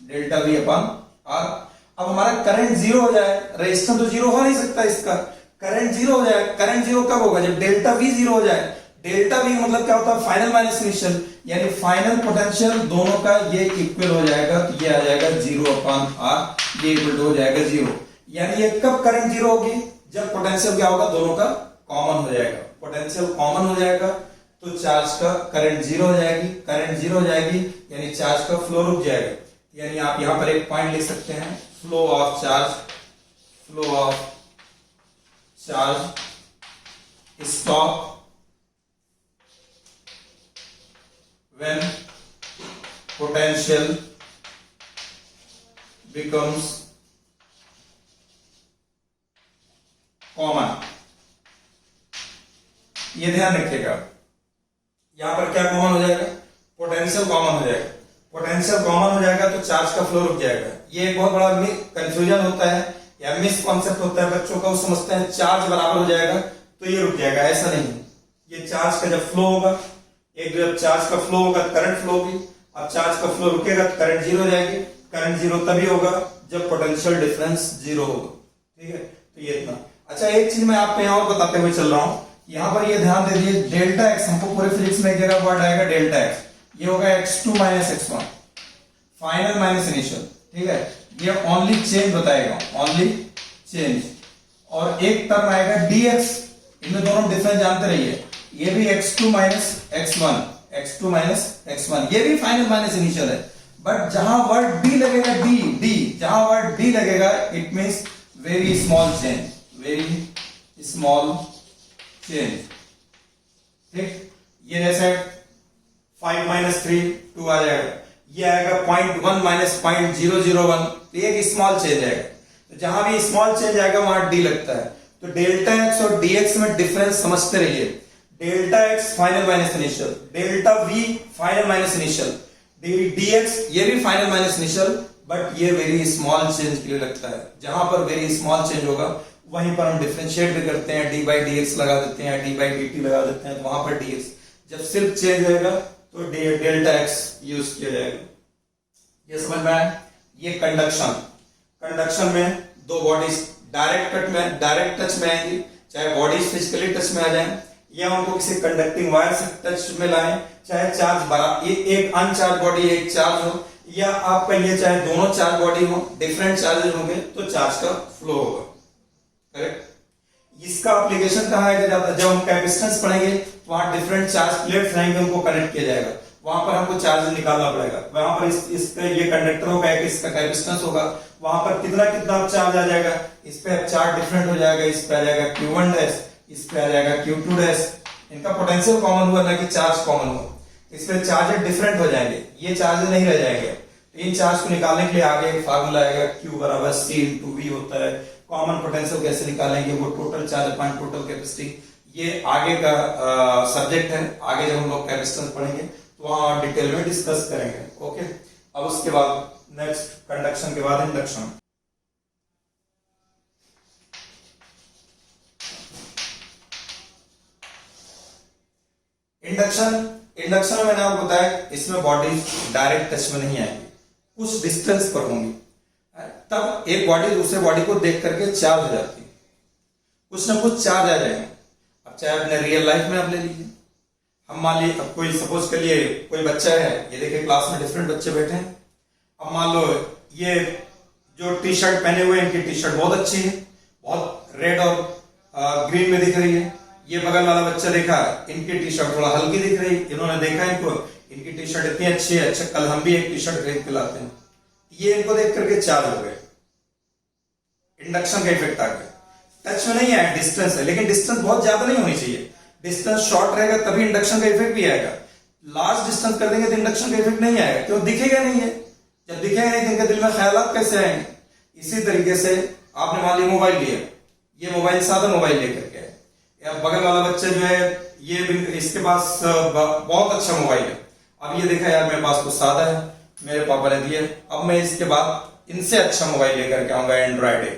delta V upon R। अब हमारा करंट जीरो हो जाए, रेजिस्टेंस तो जीरो हो नहीं सकता इसका, करंट जीरो हो जाए, करंट जीरो कब होगा, जब डेल्टा V जीरो हो जाए। डेल्टा V मतलब क्या होता है, फाइनल माइनस इनिशियल, यानी फाइनल पोटेंशियल दोनों का ये इक्वल हो जाएगा, तो ये आ जाएगा 0 अपॉन R, ये इक्वल हो जाएगा 0, यानी ये कब करंट जीरो होगी, जब पोटेंशियल क्या होगा, दोनों का कॉमन हो जाएगा, पोटेंशियल कॉमन हो जाएगा तो चार्ज का करंट जीरो हो जाएगी, करंट जीरो हो जाएगी यानी चार्ज का फ्लो रुक जाएगा, यानी आप यहां पर एक पॉइंट लिख सकते हैं, flow of charge, flow of charge stop when potential becomes common। ये ध्यान रखिएगा, यहां पर क्या कॉमन हो जाएगा, पोटेंशियल कॉमन हो जाएगा, पोटेंशियल कॉमन हो जाएगा तो चार्ज का फ्लो रुक जाएगा। ये एक बहुत बड़ा कंफ्यूजन होता है या मिस कॉन्सेप्ट होता है बच्चों का, वो समझते हैं चार्ज बराबर हो जाएगा तो ये रुक जाएगा, ऐसा नहीं है। ये चार्ज का जब फ्लो होगा, एक जब चार्ज का फ्लो होगा करंट फ्लो होगी, अब चार्ज का फ्लो रुकेगा तो करंट जीरो हो जाएगी, करंट जीरो तभी होगा जब पोटेंशियल डिफरेंस जीरो होगा, ठीक है, तो ये इतना। अच्छा, एक चीज मैं आपको यहाँ और बताते हुए चल रहा हूं, यहाँ पर ये ध्यान दे दीजिए, डेल्टा एक्स हमको पूरे फिजिक्स में एक जगह वर्ड आएगा डेल्टा एक्स, ये होगा x2 minus x1 final minus initial, ठीक है, ये ओनली चेंज बताएगा, ओनली चेंज। और एक टर्म आएगा dx, इनमें दोनों डिफरेंस जानते रहिए, ये भी x2 minus x1, x2 minus x1, ये भी फाइनल माइनस इनिशियल है, बट जहां वर्ड d लगेगा, d जहां वर्ड d लगेगा, it means very small change, very small change, ठीक। ये जैसे 5 माइनस 3 2 आ जाएगा, ये आएगा 0.1 माइनस 0.001, तो एक स्मॉल चेंज आएगा, तो जहां भी स्मॉल चेंज आएगा वहां डी लगता है। तो डेल्टा एक्स और डीएक्स में डिफरेंस समझते रहिए, delta x final minus initial, delta v final minus initial, dx ये भी फाइनल माइनस इनिशियल, बट ये वेरी स्मॉल चेंज के लिए लगता है, जहां पर वेरी स्मॉल चेंज होगा वहीं पर हम डिफरेंशिएट भी करते हैं, डी बाई डी एक्स लगा देते हैं, डी बाई डी टी लगा देते हैं, तो वहां पर डीएक्स जब सिर्फ चेंज होगा तो डेल्टा एक्स यूज किया जाएगा। ये समझ में आया। ये कंडक्शन, कंडक्शन में दो बॉडीज डायरेक्ट टच में आएंगी, चाहे बॉडीज फिजिकली टच में आ जाए या उनको किसी कंडक्टिंग वायर से टच में लाएं, चाहे चार्ज बड़ा एक अनचार्ज बॉडी एक चार्ज हो, या आप कहिए चाहे दोनों चार्ज बॉडी हो, डिफरेंट चार्जेस होंगे तो चार्ज का फ्लो होगा, करेक्ट। इसका एप्लीकेशन कहाँ है, जब हम कैपेसिटेंस पढ़ेंगे तो वहां डिफरेंट चार्ज प्लेट्स रहेंगे, उनको कनेक्ट किया जाएगा, वहां पर हमको चार्ज निकालना पड़ेगा, वहां पर इसका ये कंडक्टर होगा, इसका कैपेसिटेंस होगा, वहां पर कितना कितना चार्ज आ जाएगा, इस पे चार्ज डिफरेंट हो जाएगा, इस पे आ जाएगा Q1 डैश, इस पे आ जाएगा Q2 डैश, इनका पोटेंशियल कॉमन हुआ ना कि चार्ज कॉमन हुआ, इस पे चार्जेस डिफरेंट हो जाएंगे, ये चार्ज नहीं रह जाएंगे। इन चार्ज को निकालने के लिए आगे एक फार्मूला आएगा, Q बराबर C इंटू V होता है। कॉमन पोटेंशियल कैसे निकालेंगे, वो total charge upon total capacity, ये आगे का सब्जेक्ट है, आगे जब हम लोग कैपेसिटेंस पढ़ेंगे तो वहां डिटेल में डिस्कस करेंगे, ओके। अब उसके बाद नेक्स्ट कंडक्शन के बाद इंडक्शन। इंडक्शन में मैंने आपको बताया इसमें बॉडी डायरेक्ट टच में नहीं आएगी, कुछ डिस्टेंस पर होंगी, तब एक बॉडी दूसरे बॉडी को देख करके चार्ज हो जाती है, कुछ ना कुछ चार्ज आ जाएगा। अब चाहे अपने रियल लाइफ में आप ले लीजिए, हम मान लीजिए अब कोई सपोज करिए कोई बच्चा है, ये देखिए क्लास में डिफरेंट बच्चे बैठे हैं, अब मान लो ये जो टी शर्ट पहने हुए इनकी टी शर्ट बहुत अच्छी है, बहुत रेड और ग्रीन में दिख रही है, ये बगल वाला बच्चा देखा इनकी टी शर्ट थोड़ा हल्की दिख रही, इन्होंने देखा इनको इनकी टी शर्ट इतनी अच्छी है, अच्छा कल हम भी एक टी शर्ट खरीद के लाते हैं, ये इनको देख करके चार्ज हो गए, इंडक्शन का इफेक्ट आ गया। टच में नहीं है, डिस्टेंस है, लेकिन डिस्टेंस बहुत ज्यादा नहीं होनी चाहिए, डिस्टेंस शॉर्ट रहेगा तभी इंडक्शन का इफेक्ट भी आएगा, लार्ज डिस्टेंस कर देंगे तो इंडक्शन का इफेक्ट नहीं आएगा, क्यों, दिखेगा नहीं है, जब दिखेगा नहीं तो इनके दिल में ख्यालात कैसे आएंगे। इसी तरीके से आपने मान लिया मोबाइल लिया, ये मोबाइल सादा मोबाइल लेकर के आए, या बगल वाला बच्चा जो है ये इसके पास बहुत अच्छा मोबाइल है, अब ये देखा यार मेरे पास तो सादा है, मेरे पापा ने दिया, अब मैं इसके बाद इनसे अच्छा मोबाइल लेकर के आऊंगा, एंड्रॉइड है,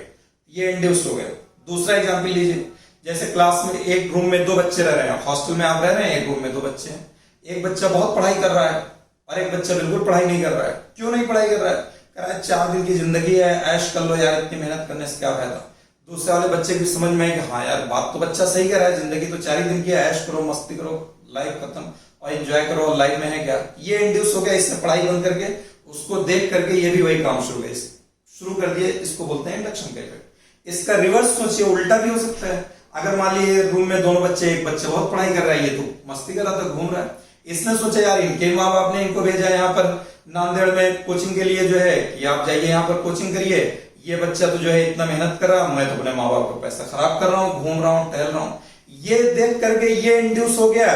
ये इंड्यूस्ड हो गया। दूसरा एग्जाम्पल लीजिए, जैसे क्लास में एक रूम में दो बच्चे रह रहे हैं, हॉस्टल में आप रह रहे हैं, एक रूम में दो बच्चे हैं, एक बच्चा बहुत पढ़ाई कर रहा है और एक बच्चा बिल्कुल पढ़ाई नहीं कर रहा है। क्यों नहीं पढ़ाई कर रहा है, कह रहा है 4 दिन की जिंदगी है, ऐश कर लो यार, इतनी मेहनत करने से क्या फायदा। दूसरे वाले बच्चे की समझ में है कि हाँ यार बात तो बच्चा सही कर रहा है, जिंदगी तो 4 ही दिन की है, ऐश करो, मस्ती करो, लाइफ खत्म और एंजॉय करो, लाइफ में है क्या। ये इंड्यूस हो गया, इसने पढ़ाई बंद करके उसको देख करके ये भी वही काम शुरू कर दिए, इसको बोलते हैं इंडक्शन का इफेक्ट। इसका रिवर्स सोचिए, उल्टा भी हो सकता है, अगर मान लीजिए रूम में दोनों बच्चे, एक बच्चा बहुत पढ़ाई कर रहा है, ये तो मस्ती कर रहा था, घूम रहा है, इसने सोचा यार इनके माँ बाप ने इनको भेजा यहाँ पर नांदेड़ में कोचिंग के लिए, जो है कि आप जाइए यहाँ पर कोचिंग करिए, ये बच्चा तो जो है इतना मेहनत कर रहा, मैं तो अपने माँ बाप का पैसा खराब कर रहा हूँ, घूम रहा हूँ, टहल रहा हूँ, ये देख करके ये इंड्यूस हो गया,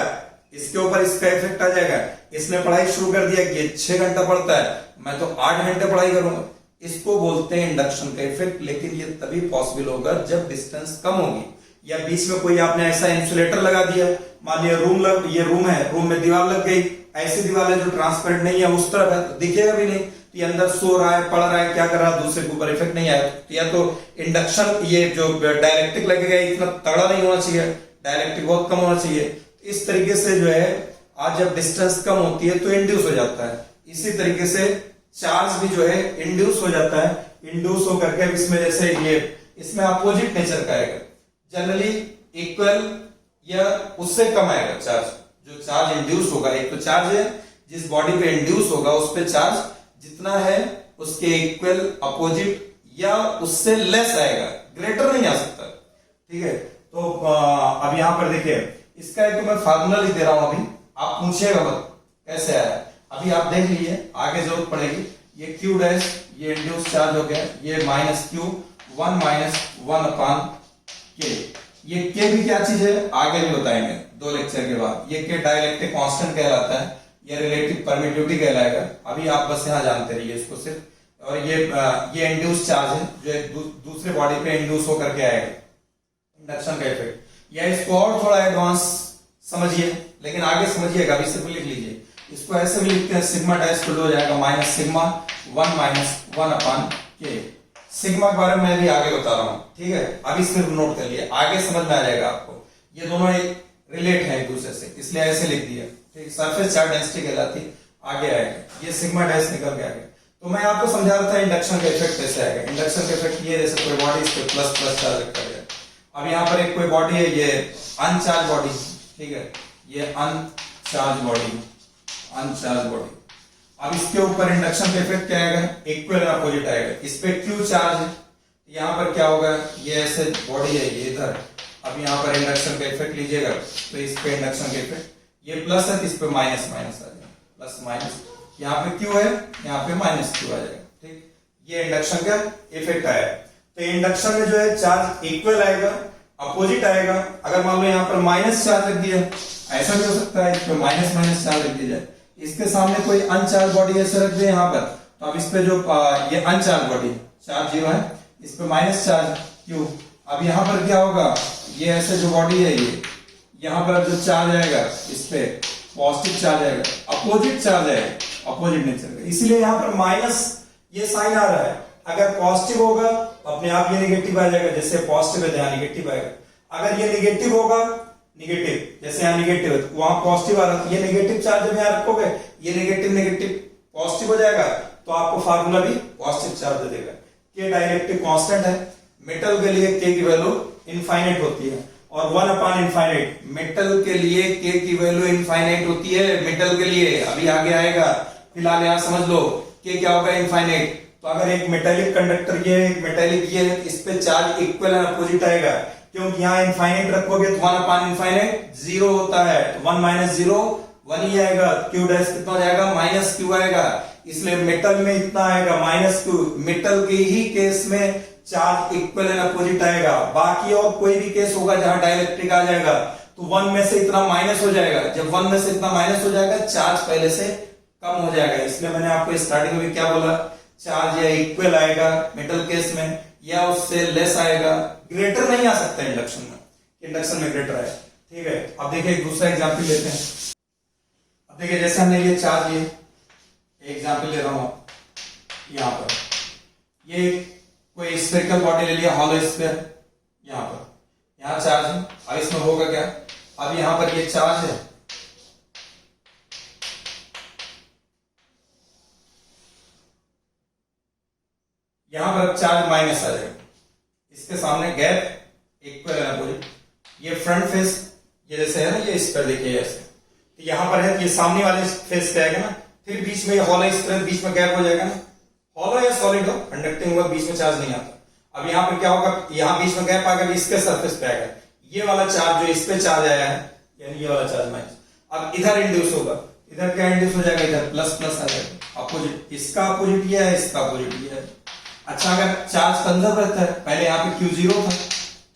इसके ऊपर इसका इफेक्ट आ जाएगा। इसने पढ़ाई शुरू कर दिया कि 6 घंटा पढ़ता है, मैं तो 8 घंटे पढ़ाई करूंगा, इसको बोलते हैं इंडक्शन का इफेक्ट। लेकिन ये तभी पॉसिबल होगा जब डिस्टेंस कम होगी, या बीच में कोई आपने ऐसा इंसुलेटर लगा दिया, मान लिया ये रूम है, रूम में दीवार लग गई, ऐसी दीवार है जो ट्रांसपेरेंट नहीं है, उस तरफ है तो दिखेगा भी नहीं, तो ये अंदर सो रहा है, पढ़ रहा है, क्या कर रहा है, दूसरे के ऊपर इफेक्ट नहीं आया। या तो इंडक्शन, ये जो डायरेक्ट्रिक लगेगा इतना तगड़ा नहीं होना चाहिए, डायरेक्ट्रिक बहुत कम होना चाहिए। इस तरीके से जो है आज जब डिस्टेंस कम होती है तो इंड्यूस हो जाता है। इसी तरीके से चार्ज भी जो है इंड्यूस हो जाता है, इंड्यूस होकर के इसमें जैसे ये इसमें अपोजिट नेचर का आएगा, जनरली इक्वल या उससे कम आएगा चार्ज। जो चार्ज इंड्यूस होगा, एक तो चार्ज है जिस बॉडी पे इंड्यूस होगा उस पे चार्ज जितना है उसके इक्वल, अपोजिट या उससे लेस आएगा, ग्रेटर नहीं आ सकता। ठीक है, तो अब यहां पर देखिए इसका एक तो मैं फार्मूला लिख दे रहा हूं, अभी आप पूछिएगा मत कैसे आया, अभी आप देख लीजिए, आगे जरूरत पड़ेगी। ये क्यू डैश, ये इंड्यूस चार्ज हो गया, ये माइनस क्यू, 1 माइनस 1 अपान के। ये के भी क्या चीज है आगे भी बताएंगे 2 लेक्चर के बाद। ये के डाइलेक्ट्रिक कांस्टेंट कहलाता है, ये रिलेटिव परमिटिविटी कहलाएगा। अभी आप बस यहां जानते रहिए इसको सिर्फ। और ये इंड्यूस चार्ज है जो एक दूसरे बॉडी पे इंड्यूस होकर के आएगा, इंडक्शन का इफेक्ट। या इसको और थोड़ा एडवांस समझिए, लेकिन आगे समझिएगा, अभी सिर्फ लिख लीजिए। इसको ऐसे भी लिखते हैं, सिग्मा डैश को हो जाएगा माइनस सिग्मा 1 माइनस 1 अपान के। सिग्मा के बारे में मैं भी आगे बता रहा हूं, ठीक है, अभी सिर्फ नोट कर लिए, आगे समझ में आ जाएगा आपको। ये दोनों एक रिलेट है एक दूसरे से, इसलिए ऐसे लिख दिया। ठीक, सरफेस चार्ज डेंसिटी कहलाती, आगे आएगा ये सिग्मा डैश निकल के आगे। तो मैं आपको समझा रहा था इंडक्शन का इफेक्ट कैसे आएगा। इंडक्शन का इफेक्ट ये, जैसे कोई बॉडी इस पे प्लस प्लस चार्ज रखा गया, अब यहाँ पर एक कोई बॉडी है, ये अनचार्ज बॉडी, ठीक है, ये अनचार्ज बॉडी, अनचार्ज बॉडी। अब इसके ऊपर इंडक्शन का इफेक्ट क्या आएगा, इक्वल एंड अपोजिट आएगा। इस पे क्यू चार्ज है, यहाँ पर क्या होगा, ये ऐसे बॉडी है, ये इधर। अब यहाँ पर इंडक्शन का इफेक्ट लीजिएगा तो इस पे इंडक्शन का इफेक्ट, ये प्लस है तो इस पे माइनस माइनस आ जाएगा, प्लस माइनस। यहाँ पे क्यू है, यहाँ पे माइनस क्यू आ जाएगा। ठीक, ये इंडक्शन का इफेक्ट आया। तो इंडक्शन में जो है चार्ज इक्वल आएगा, अपोजिट आएगा। अगर मान लो यहाँ पर माइनस चार्ज रख दिया, ऐसा भी हो सकता है इस पे माइनस माइनस चार्ज रख दिया जाए। इसके सामने कोई अनचार्ज बॉडी ऐसे रख दे यहाँ पर, तो अब इस पे जो ये अनचार्ज बॉडी चार्ज 0 है, इस पे माइनस चार्ज क्यू। अब यहाँ पर क्या होगा, ये ऐसे जो बॉडी है, ये यहाँ पर जो चार्ज आएगा इस पे पॉजिटिव चार्ज आएगा, अपोजिट चार्ज आएगा, अपोजिट नेचर का, इसलिए यहाँ पर माइनस ये साइन आ रहा है। अगर पॉजिटिव होगा तो अपने आप ये नेगेटिव आ जाएगा, जैसे पॉजिटिव है यहाँ नेगेटिव आएगा। अगर ये नेगेटिव होगा, नेगेटिव जैसे यहाँ नेगेटिव है तो वहां पॉजिटिव आ रहा है, ये नेगेटिव चार्ज जब यहाँ रखोगे, ये नेगेटिव नेगेटिव पॉजिटिव हो जाएगा, तो आपको फार्मूला भी पॉजिटिव चार्ज दे देगा। के डाइलेक्ट्रिक कांस्टेंट है, मेटल के लिए के की वैल्यू इनफाइनाइट होती है, और 1 अपान इनफाइनाइट, मेटल के लिए के की वैल्यू इनफाइनाइट होती है, मेटल के लिए। अभी आगे आएगा, फिलहाल यहाँ समझ लो के क्या होगा, इनफाइनाइट। तो अगर एक मेटेलिक कंडक्टर ये है, एक मेटेलिक ये है, इस पे चार्ज इक्वल एंड अपोजिट आएगा, क्योंकि यहाँ इनफाइनाइट रखोगे तो 1 अपान इनफाइनाइट 0 होता है, तो 1 माइनस 0 1 ही आएगा। क्यू डैश कितना हो जाएगा, माइनस क्यू आएगा, इसलिए मेटल में इतना आएगा माइनस क्यू। मेटल के ही केस में चार्ज इक्वल एंड अपोजिट आएगा। बाकी और कोई भी केस होगा जहां डाइलेक्ट्रिक आ जाएगा तो 1 में से इतना माइनस हो जाएगा। जब 1 में से इतना माइनस हो जाएगा, चार्ज पहले से कम हो जाएगा। इसलिए मैंने आपको स्टार्टिंग में क्या बोला, चार्ज या इक्वल आएगा मेटल केस में, या उससे लेस आएगा, ग्रेटर नहीं आ सकता इंडक्शन में, इंडक्शन में ग्रेटर आएगा। ठीक है, अब देखिए एक दूसरा एग्जांपल लेते हैं। अब देखिए जैसे हमने ये चार्ज, ये एग्जांपल ले रहा हूं यहां पर, ये कोई स्फेरिकल बॉडी ले लिया, हॉलो स्फीयर, यहां चार्ज है। अब इसमें होगा क्या, अब यहां पर ये चार्ज है, यहां पर चार्ज माइनस आ जाएगा, इसके सामने गैप इक्वल है अपोजिट। ये फ्रंट फेस ये जैसे है ना, ये इस पर देखिए ऐसे, तो यहां पर है, ये सामने वाले फेस पे आएगा ना, फिर बीच में हॉलो स्फीयर, बीच में गैप हो जाएगा ना, हॉलो या सॉलिड हो, कंडक्टिंग हुआ, बीच में चार्ज नहीं आता। अब यहाँ पर क्या होगा, यहाँ बीच में गैप आ गया, इसके सरफेस पे आएगा, ये वाला चार्ज जो इस पे चार्ज आया है, यानी ये वाला चार्ज माइनस। अब इधर इंड्यूस होगा, इधर क्या इंड्यूस हो जाएगा, इधर प्लस प्लस आ जाएगा, अपोजिट। इसका अपोजिट ये है, इसका अपोजिट ये है। अच्छा, अगर चार्ज कंजर्व रहता है, पहले यहाँ पे Q 0 था,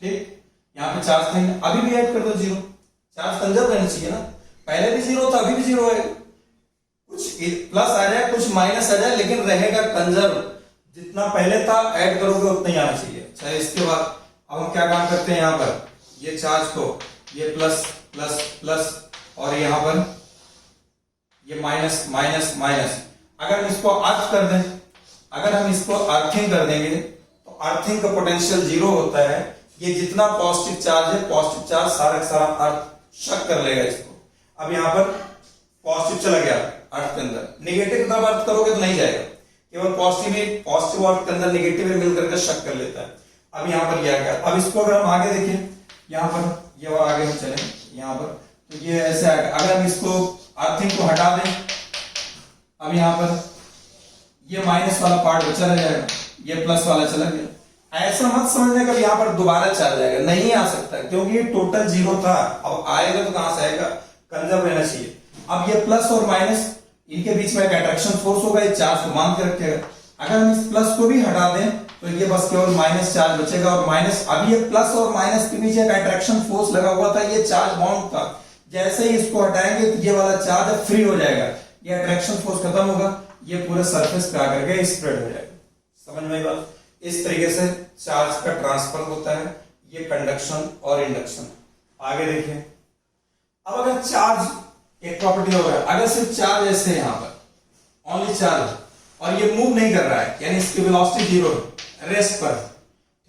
ठीक, यहाँ पे चार्ज था, अभी भी ऐड कर दो 0, चार्ज कंजर्व रहना चाहिए ना, पहले भी 0 था, अभी भी 0 है, कुछ प्लस आ जाए कुछ माइनस आ जाए, लेकिन रहेगा कंजर्व, जितना पहले था ऐड करोगे उतना ही आना चाहिए। अच्छा, इसके बाद अब हम क्या काम करते हैं, यहाँ पर ये चार्ज को, ये प्लस प्लस प्लस, और यहाँ पर ये माइनस माइनस माइनस। अगर हम इसको अर्थ कर दें, अगर हम इसको अर्थिंग कर देंगे तो अर्थिंग का पोटेंशियल 0 होता है। ये जितना पॉजिटिव चार्ज है, पॉजिटिव चार्ज सारा का सारा अर्थ शक कर लेगा इसको। अब यहाँ पर पॉजिटिव चला गया अर्थ के अंदर, नेगेटिव की तरफ अर्थ करोगे तो नहीं जाएगा, केवल पॉजिटिव ही, पॉजिटिव अर्थ के अंदर नेगेटिव मिल करके शक कर लेता है। अब यहाँ पर ये आ गया। अब इसको अगर हम आगे देखें, यहाँ पर ये आगे हम चले यहाँ पर, तो ये ऐसे आ गया। अगर हम इसको अर्थिंग को हटा दें, अब यहाँ पर ये माइनस वाला पार्ट बचा रह जाएगा, ये प्लस वाला चला गया। ऐसा मत समझने का यहाँ पर दोबारा चार्ज आएगा, नहीं आ सकता, क्योंकि ये टोटल जीरो था। अब आएगा तो कहां से आएगा, कंजर्व रहना चाहिए। अब ये प्लस और माइनस, इनके बीच में एक अट्रैक्शन फोर्स होगा, ये चार्ज को बांध के रखेगा। अगर हम इस प्लस को भी हटा दें तो ये बस केवल माइनस चार्ज बचेगा, और माइनस, अब ये प्लस और माइनस के बीच एक अट्रैक्शन फोर्स लगा हुआ था, ये चार्ज बाउंड था। जैसे ही इसको हटाएंगे तो ये वाला चार्ज फ्री हो जाएगा, ये अट्रैक्शन फोर्स खत्म होगा, ये पूरे सरफेस पे आकर के स्प्रेड हो जाएगा। समझ में आई बात? इस तरीके से चार्ज का ट्रांसफर होता है, ये कंडक्शन और इंडक्शन। आगे देखिए, अब अगर चार्ज, एक प्रॉपर्टी होगा, अगर सिर्फ चार्ज ऐसे यहाँ पर ओनली चार्ज और ये मूव नहीं कर रहा है, यानी इसकी वेलोसिटी जीरो है, रेस्ट पर,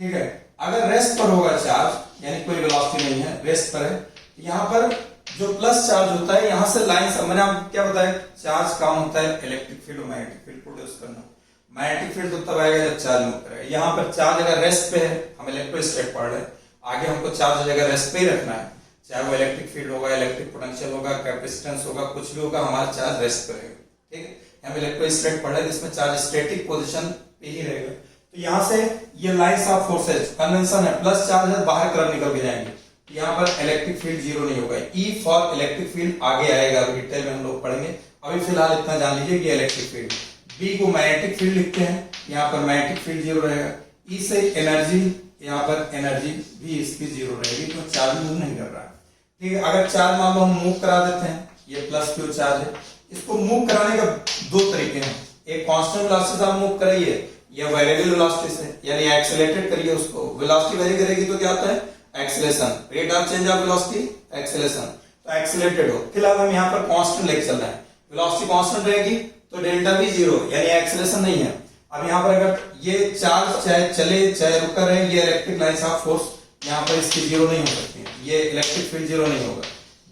ठीक है। अगर रेस्ट पर होगा चार्ज, यानी कोई वेलोसिटी नहीं है, रेस्ट पर है, यहाँ पर जो प्लस चार्ज होता है, यहां से लाइन से, मैंने आपको क्या बताया, चार्ज काम होता है इलेक्ट्रिक फील्ड और मैग्नेटिक फील्ड प्रोड्यूस करना। मैग्नेटिक फील्ड तो तब आएगा जब चार्ज मूव करेगा। यहाँ पर चार्ज अगर रेस्ट पे है, हम इलेक्ट्रोस्टैटिक पढ़ रहे हैं, आगे हमको चार्ज जगह रेस्ट पे ही रखना है, चाहे वो इलेक्ट्रिक फील्ड होगा, इलेक्ट्रिक पोटेंशियल होगा, कैपेसिटेंस होगा, कुछ भी होगा, हमारा चार्ज रेस्ट पे रहेगा, ठीक है। हम इलेक्ट्रोस्टैटिक पढ़ रहे हैं, जिसमें चार्ज स्टैटिक पोजीशन पे ही रहेगा। तो यहाँ से ये लाइंस ऑफ फोर्सेज, कन्वेंशन है, प्लस चार्ज है, बाहर करंट निकल के जाएंगे, यहाँ पर इलेक्ट्रिक फील्ड जीरो नहीं होगा। ई फॉर इलेक्ट्रिक फील्ड आगे आएगा, डिटेल में हम लोग पढ़ेंगे, अभी फिलहाल इतना जान लीजिए कि इलेक्ट्रिक फील्ड। बी को मैग्नेटिक फील्ड लिखते हैं, यहाँ पर मैग्नेटिक फील्ड जीरो रहेगा। ई से एनर्जी, यहाँ पर एनर्जी भी इसकी जीरो रहेगी, तो चार्ज मूव नहीं कर रहा है, ठीक है। अगर चार्ज मान लो हम मूव करा देते हैं, ये प्लस क्यू चार्ज है, इसको मूव कराने का दो तरीके हैं, एक कांस्टेंट वेलोसिटी से आप मूव कराइए, या वेरिएबल वेलोसिटी से, यानी एक्सेलरेटेड करिए उसको। वेलोसिटी वेरी करेगी तो क्या होता है, acceleration, rate of change of velocity, acceleration, तो एक्सेलरेटेड हो। फिलहाल हम यहाँ पर कांस्टेंट लेके चल रहे हैं, वेलोसिटी कांस्टेंट रहेगी तो डेल्टा भी जीरो, यानी एक्सेलरेशन नहीं है। अब यहाँ पर अगर ये चार्ज चाहे चले चाहे रुका रहे, ये इलेक्ट्रिक लाइंस ऑफ फोर्स यहाँ पर इसकी जीरो नहीं हो सकती, ये इलेक्ट्रिक फील्ड जीरो नहीं होगा।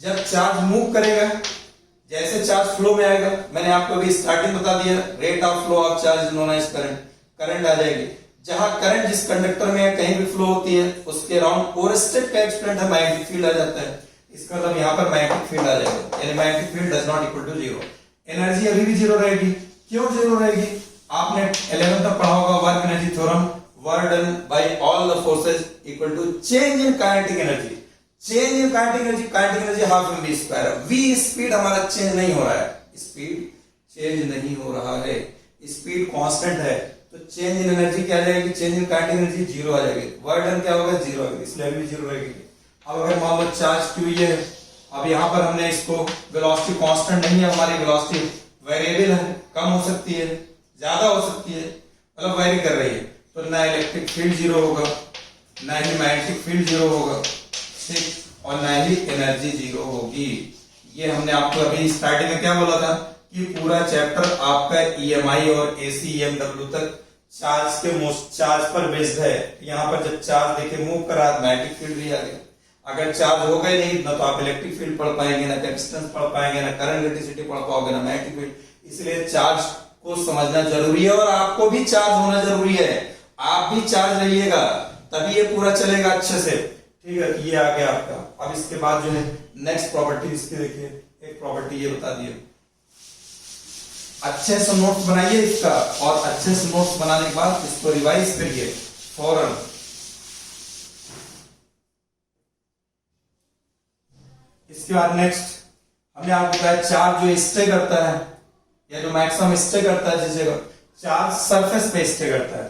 जब चार्ज मूव करेगा, जैसे चार्ज फ्लो में आएगा, मैंने आपको अभी स्टार्टिंग बता दिया, rate of flow of charge known as current, current आ जाएगी। जहां करंट जिस कंडक्टर में कहीं भी फ्लो होती है, उसके अराउंड कोरेस्टेड का एक्सपेरेंट है, मैग्नेटिक फील्ड आ जाता है। इसका मतलब यहाँ पर मैग्नेटिक फील्ड आ जाएगा, यानी magnetic field does not equal to zero. Energy अभी भी जीरो रहेगी, क्यों जीरो रहेगी, आपने 11th तक पढ़ा होगा work energy theorem, work done by all the forces equal to change in kinetic energy. Change in kinetic energy, kinetic energy half m v square, v speed हमारा चेंज नहीं हो रहा है, स्पीड चेंज नहीं हो रहा है, स्पीड कांस्टेंट है, तो चेंज इन एनर्जी क्या आ जाएगी, change in kinetic energy zero आ जाएगी, वर्क डन क्या होगा, जीरो आएगी, इसलिए भी जीरो रहेगी। अब अगर मान लो चार्ज क्यू ये है, अब यहाँ पर हमने इसको, वेलोसिटी कांस्टेंट नहीं है, हमारी वेलोसिटी वेरिएबल है, कम हो सकती है, ज्यादा हो सकती है, मतलब वेरी कर रही है, तो ना इलेक्ट्रिक फील्ड जीरो होगा, ना ही मैग्नेटिक फील्ड जीरो होगा, ठीक, और ना ही एनर्जी जीरो होगी। ये हमने आपको अभी स्टार्टिंग में क्या बोला था कि पूरा चैप्टर आपका ईएमआई और एसी ईएमडब्ल्यू तक चार्ज के चार्ज पर बेस्ड है। यहाँ पर जब चार्ज देखे मूव करा, मैग्नेटिक फील्ड भी आ गया। अगर चार्ज होगा ही नहीं, ना तो आप इलेक्ट्रिक फील्ड पढ़ पाएंगे, ना कैपेसिटेंस पढ़ पाएंगे, ना करंट इलेक्ट्रिसिटी पढ़ पाओगे, ना मैग्नेटिक फील्ड। इसलिए चार्ज को समझना जरूरी है, और आपको भी चार्ज होना जरूरी है, आप भी चार्ज रहिएगा, तभी ये पूरा चलेगा अच्छे से, ठीक है। ये आ गया आपका। अब इसके बाद जो है नेक्स्ट प्रॉपर्टी इसकी देखिए, एक प्रॉपर्टी ये बता दिए, अच्छे से नोट्स बनाइए इसका, और अच्छे से नोट्स बनाने के बाद इसको रिवाइज करिए फौरन। इसके बाद नेक्स्ट हमने आपको बताया चार्ज जो स्टे करता है, या जो मैक्सिमम स्टे करता है जिस जगह, चार्ज सरफेस पे स्टे करता है,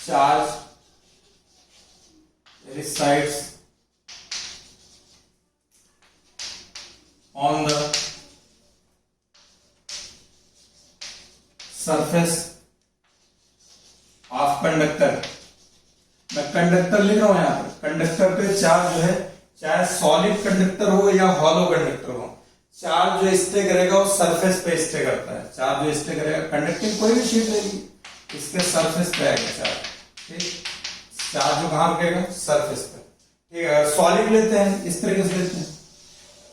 charge resides on the surface of conductor। मैं कंडक्टर लिख रहा हूं यहां पर, कंडक्टर पे चार्ज जो है, चाहे सॉलिड कंडक्टर हो या हॉलो कंडक्टर हो, चार्ज जो स्टे करेगा वो सरफेस पे स्टे करता है। चार्ज जो स्टे करेगा, कंडक्टिंग कोई भी शीट लेगी, इसके सरफेस पे आएगा चार्ज, ठीक। चार्ज जो कहां रुकेगा, सरफेस पे, ठीक है। सॉलिड लेते हैं, इस तरीके से लेते हैं,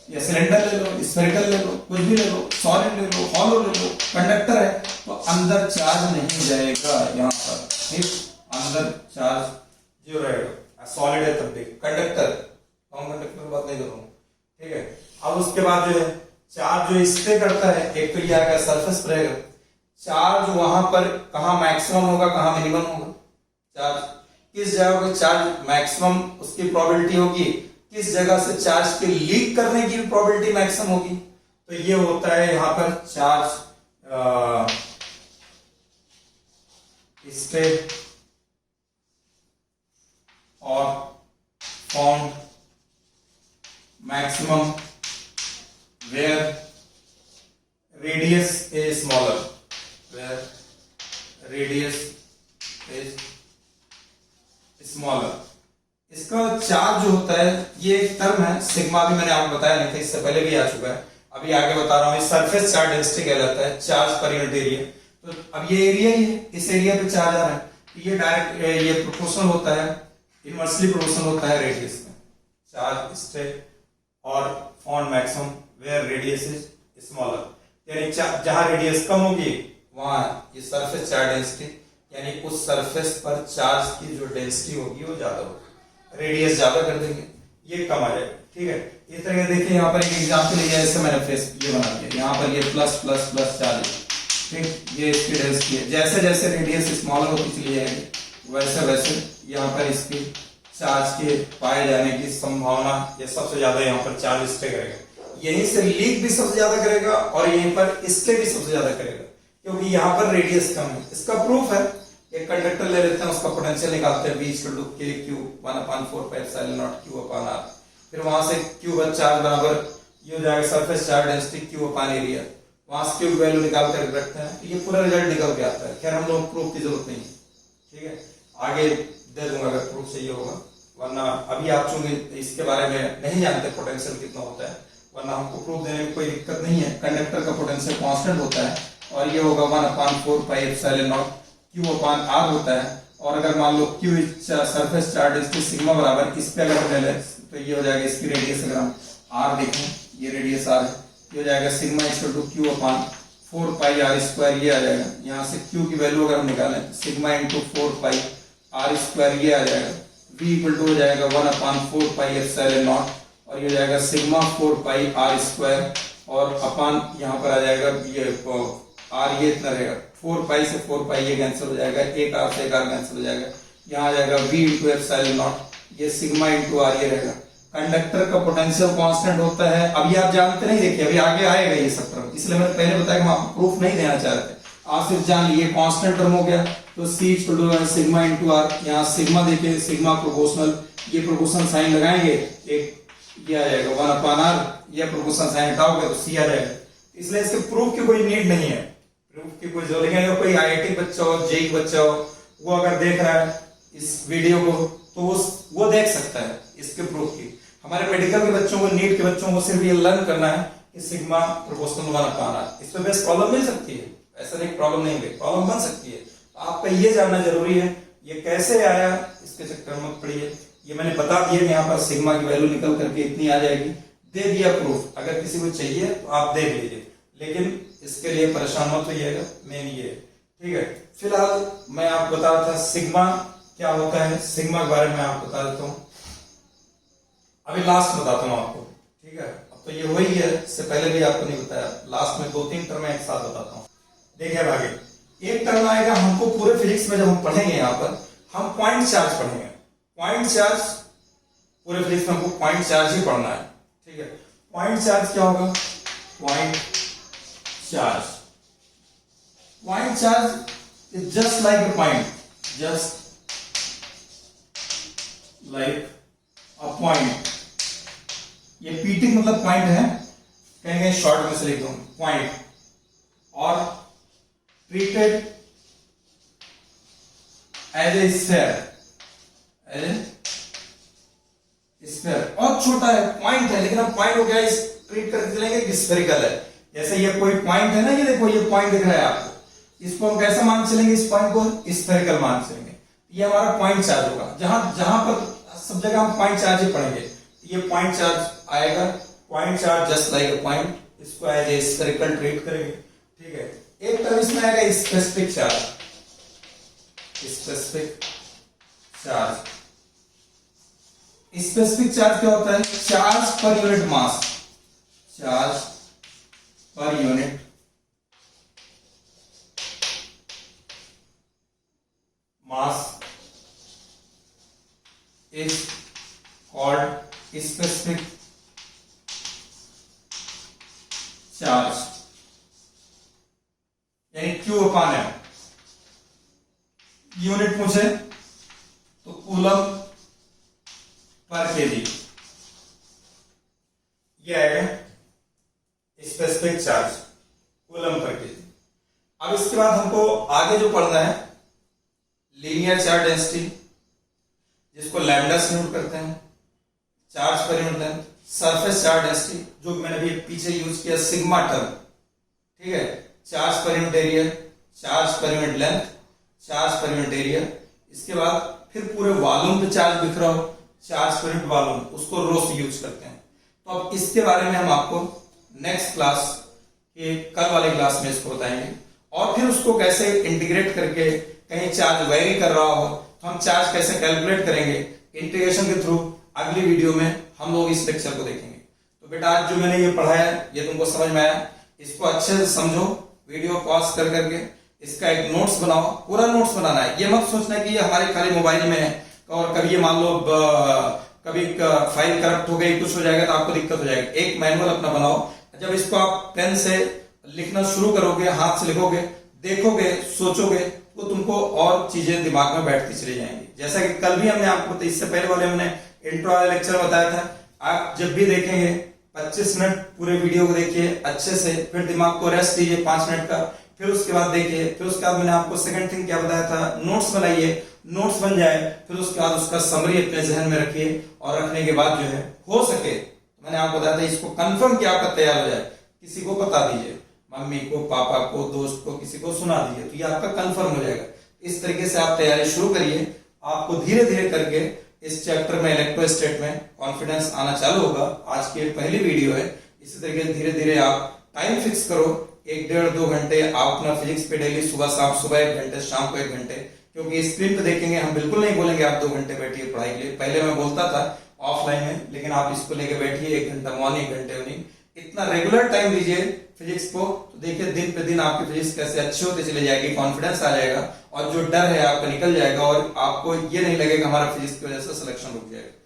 या सिलेंडर ले लो, स्फेरिकल ले लो, कुछ भी ले लो, सॉलिड ले लो, हॉलो ले लो, कंडक्टर है तो अंदर चार्ज नहीं जाएगा, यहाँ पर ठीक, अंदर चार्ज जीरो रहेगा, सॉलिड है तब भी। कंडक्टर, कंडक्टर बात नहीं करूंगा, ठीक है। अब उसके बाद जो है चार्ज जो स्टे करता है, एक तो ये आएगा सरफेस पर रहेगा, चार्ज वहां पर कहाँ मैक्सिमम होगा कहाँ मिनिमम होगा, चार्ज किस जगह पे चार्ज मैक्सिमम उसकी प्रोबेबिलिटी होगी, किस जगह से चार्ज के लीक करने की भी प्रोबेबिलिटी मैक्सिमम होगी। तो ये होता है यहां पर चार्ज स्टे और found maximum where radius is smaller, where radius is smaller. इसका चार्ज जो होता है, ये एक टर्म है सिग्मा, भी मैंने आपको बताया नहीं था, इससे पहले भी आ चुका है, अभी आगे बता रहा हूं। सरफेस चार्ज डेंसिटी कहलाता है, चार्ज पर यूनिट एरिया। तो अब ये एरिया ही है, इस एरिया पे चार्ज आ रहा है, ये डायरेक्ट ये प्रोपोर्शनल होता है, इनवर्सली प्रोपोर्शनल होता है रेडियस में। चार्ज स्टे और found maximum where radius is smaller, यानी जहां रेडियस कम होगी वहां ये सरफेस चार्ज डेंसिटी, यानी उस सरफेस पर चार्ज की जो डेंसिटी होगी वो ज्यादा होगी, रेडियस ज्यादा कर देंगे, ये कम आ जाएगा, ठीक है। इस तरह देखिए यहाँ पर एक एग्जांपल लिया है, इससे मैंने फेस ये बना दिया, यहाँ पर ये प्लस प्लस प्लस चार्ज, ठीक, ये इसकी डेंसिटी है। जैसे जैसे रेडियस स्मॉलर होती चली जाएगी वैसे वैसे यहाँ पर इसकी चार्ज के पाए जाने की संभावना ये सबसे ज्यादा यहाँ पर चार्ज स्टे करेगा, यहीं से लीक भी सबसे ज्यादा करेगा और यहीं पर स्टे भी सबसे ज्यादा करेगा, क्योंकि यहाँ पर रेडियस कम है। इसका प्रूफ है, एक कंडक्टर ले लेते हैं, उसका पोटेंशियल निकालते हैं, V k q 1/4 pi epsilon naught q upon r, फिर वहां से q का चार्ज बराबर ये हो जाएगा surface charge density q upon area, वहां से q की वैल्यू निकाल कर रखते हैं, तो ये पूरा रिजल्ट निकल के आता है। खैर हम लोग प्रूफ की जरूरत नहीं है, ठीक है, आगे दे दूंगा अगर प्रूफ चाहिए होगा, वरना अभी आप चूंकि इसके बारे में नहीं जानते पोटेंशियल कितना होता है, वरना हमको प्रूफ देने में कोई दिक्कत नहीं है। कंडक्टर का पोटेंशियल कांस्टेंट होता है और ये होगा 1/4 pi epsilon naught q upon r होता है, और अगर मान लो q surface charge density sigma बराबर, इस पे अगर ले ले तो ये हो जाएगा इसकी रेडियस, अगर हम r देखें, ये रेडियस r है, ये हो जाएगा sigma equal to q upon 4 pi r square, ये आ जाएगा। यहाँ से q की वैल्यू अगर हम निकालें, sigma into 4 pi r square, ये आ जाएगा। v इक्वल टू हो जाएगा 1/4 पाई एप्सिलॉन नॉट, और ये हो जाएगा सिग्मा 4 पाई r स्क्वायर, और अपॉन यहाँ पर आ जाएगा ये r, ये इतना रहेगा 4 पाई से 4 पाई ये कैंसिल हो जाएगा, एक r से एक r कैंसिल हो जाएगा, यहाँ आ जाएगा v इंटू एप्सिलॉन नॉट, ये सिग्मा इंटू r ये रहेगा। कंडक्टर का पोटेंशियल कांस्टेंट होता है, अभी आप जानते नहीं, देखिए अभी आगे आएगा ये सब टर्म, इसलिए मैंने पहले बताया कि हम आपको प्रूफ नहीं देना चाह रहे थे, आप सिर्फ जान लिए कांस्टेंट टर्म हो गया, तो c equal to sigma into r, यहां सिग्मा देखिए, सिग्मा प्रोपोर्शनल, ये प्रोपोर्शनल साइन लगाएंगे, एक ये आ जाएगा 1/r, ये प्रोपोर्शनल साइन हटाओगे तो c आ जाएगा। इसलिए इसके प्रूफ की कोई नीड नहीं है, प्रूफ की कोई जरूरत नहीं है। कोई आईआईटी बच्चा हो, जेई बच्चा हो, वो अगर देख रहा है इस वीडियो को तो वो देख सकता है इसके प्रूफ की। हमारे मेडिकल के बच्चों को, नीट के बच्चों को सिर्फ ये लर्न करना है कि सिग्मा प्रोपोर्शनल 1/r, इस पे बेस प्रॉब्लम मिल सकती है, ऐसा नहीं प्रॉब्लम नहीं है, प्रॉब्लम बन सकती है। आपका ये जानना जरूरी है, ये कैसे आया इसके चक्कर में मत पड़िए, ये मैंने बता दिया कि यहाँ पर सिग्मा की वैल्यू निकल करके इतनी आ जाएगी, दे दिया प्रूफ। अगर किसी को चाहिए तो आप देख लीजिए, लेकिन इसके लिए परेशान मत होइएगा, मेन ये है, ठीक है। फिलहाल मैं आपको बता रहा था सिग्मा क्या होता है, सिग्मा के बारे में आपको बता देता हूँ, अभी लास्ट बताता हूँ आपको, ठीक है। अब तो ये वही है, इससे पहले भी आपको नहीं बताया, लास्ट में 2-3 टर्म एक साथ बताता हूँ। देखिए आगे एक टर्म आएगा, हमको पूरे फिजिक्स में जब हम पढ़ेंगे, यहाँ पर हम पॉइंट चार्ज पढ़ेंगे, पॉइंट चार्ज, पूरे फिजिक्स में हमको पॉइंट चार्ज ही पढ़ना है, ठीक है। पॉइंट चार्ज क्या होगा, point charge, point charge is just like a point, just like a point, ये पीटी मतलब पॉइंट है, कहेंगे शॉर्ट में से लिख दूं पॉइंट, और treated as a sphere, as a sphere, और छोटा है, पॉइंट है, लेकिन हम पॉइंट हो गया इस ट्रीट करके चलेंगे कि स्फेरिकल है। जैसे ये कोई पॉइंट है ना, ये देखो ये पॉइंट दिख रहा है आपको, इसको हम कैसे मान चलेंगे, इस पॉइंट को स्फेरिकल मान चलेंगे, ये हमारा पॉइंट चार्ज होगा। जहां जहां पर सब जगह हम पॉइंट चार्ज ही पढ़ेंगे, ये पॉइंट चार्ज आएगा, point charge just like a point, इसको एज ए स्फेरिकल ट्रीट करेंगे, ठीक है। एक टर्म इसमें आएगा specific charge, specific charge, specific charge क्या होता है? Charge per unit mass, charge per unit mass is called specific charge, यानी Q अपान M। यूनिट पूछे तो कूलम पर केजी, ये आएगा specific charge coulomb per KG. अब इसके बाद हमको आगे जो पढ़ना है लीनियर चार्ज डेंसिटी, जिसको लैम्डा से नोट करते हैं, charge per unit length, surface charge density जो मैंने भी पीछे यूज किया सिग्मा टर्म, ठीक है, charge per unit area, charge per unit length, charge per unit area. इसके बाद फिर पूरे वॉल्यूम पे चार्ज बिखरा हो, चार्ज पर यूनिट वॉल्यूम, उसको रो से यूज करते हैं। तो अब इसके बारे में हम आपको नेक्स्ट क्लास के कल वाले क्लास में इसको बताएंगे, और फिर उसको कैसे इंटीग्रेट करके कहीं चार्ज वेरी कर रहा हो तो हम चार्ज कैसे कैलकुलेट करेंगे इंटीग्रेशन के थ्रू, अगली वीडियो में हम लोग इस लेक्चर को देखेंगे। तो बेटा आज जो मैंने ये पढ़ाया ये तुमको समझ में आया, इसको अच्छे से समझो, वीडियो पॉज कर करके इसका एक नोट्स बनाओ, पूरा नोट्स बनाना है। ये मत सोचना कि ये हमारे खाली मोबाइल में है और कभी ये मान लो कभी फाइल करप्ट हो गई कुछ हो जाएगा तो आपको दिक्कत हो जाएगी। एक मैनुअल अपना बनाओ, जब इसको आप पेन से लिखना शुरू करोगे, हाथ से लिखोगे, देखोगे, सोचोगे तो तुमको और चीजें दिमाग में बैठती चली जाएंगी। जैसा कि कल भी हमने आपको, तो इससे पहले वाले हमने इंट्रो वाले लेक्चर बताया था, आप जब भी देखेंगे 25 मिनट पूरे वीडियो को देखिए अच्छे से, फिर दिमाग को रेस्ट दीजिए 5 मिनट का, फिर उसके बाद देखिए, फिर उसके बाद मैंने आपको सेकंड थिंग क्या बताया था, नोट्स बनाइए, नोट्स बन जाए, फिर उसके बाद उसका समरी अपने जहन में रखिए, और रखने के बाद जो है हो सके तो मैंने आपको बताया था इसको कंफर्म किया आपका तैयार हो जाए, किसी को बता दीजिए, मम्मी को, पापा को, दोस्त को, किसी को सुना दीजिए, तो ये आपका कंफर्म हो जाएगा। इस तरीके से आप तैयारी शुरू करिए, आपको धीरे धीरे करके इस चैप्टर में इलेक्ट्रोस्टैट में कॉन्फिडेंस आना चालू होगा। आज की पहली वीडियो है, इसी तरीके से धीरे धीरे आप टाइम फिक्स करो, 1-1.5-2 घंटे आप अपना फिजिक्स पे डेली, सुबह शाम, सुबह 1 घंटे, शाम को 1 घंटे, क्योंकि स्क्रीन पे देखेंगे, हम बिल्कुल नहीं बोलेंगे आप 2 घंटे बैठिए पढ़ाई के लिए, पहले मैं बोलता था ऑफलाइन में, लेकिन आप इसको लेके बैठिए 1 घंटा मॉर्निंग, 1 घंटे इवनिंग, इतना रेगुलर टाइम दीजिए फिजिक्स को, तो देखिए दिन पे दिन आपकी फिजिक्स कैसे अच्छी होती चली जाएगी, कॉन्फिडेंस आ जाएगा, और जो डर है आपका निकल जाएगा, और आपको ये नहीं लगेगा हमारा फिजिक्स की वजह से सिलेक्शन रुक जाएगा।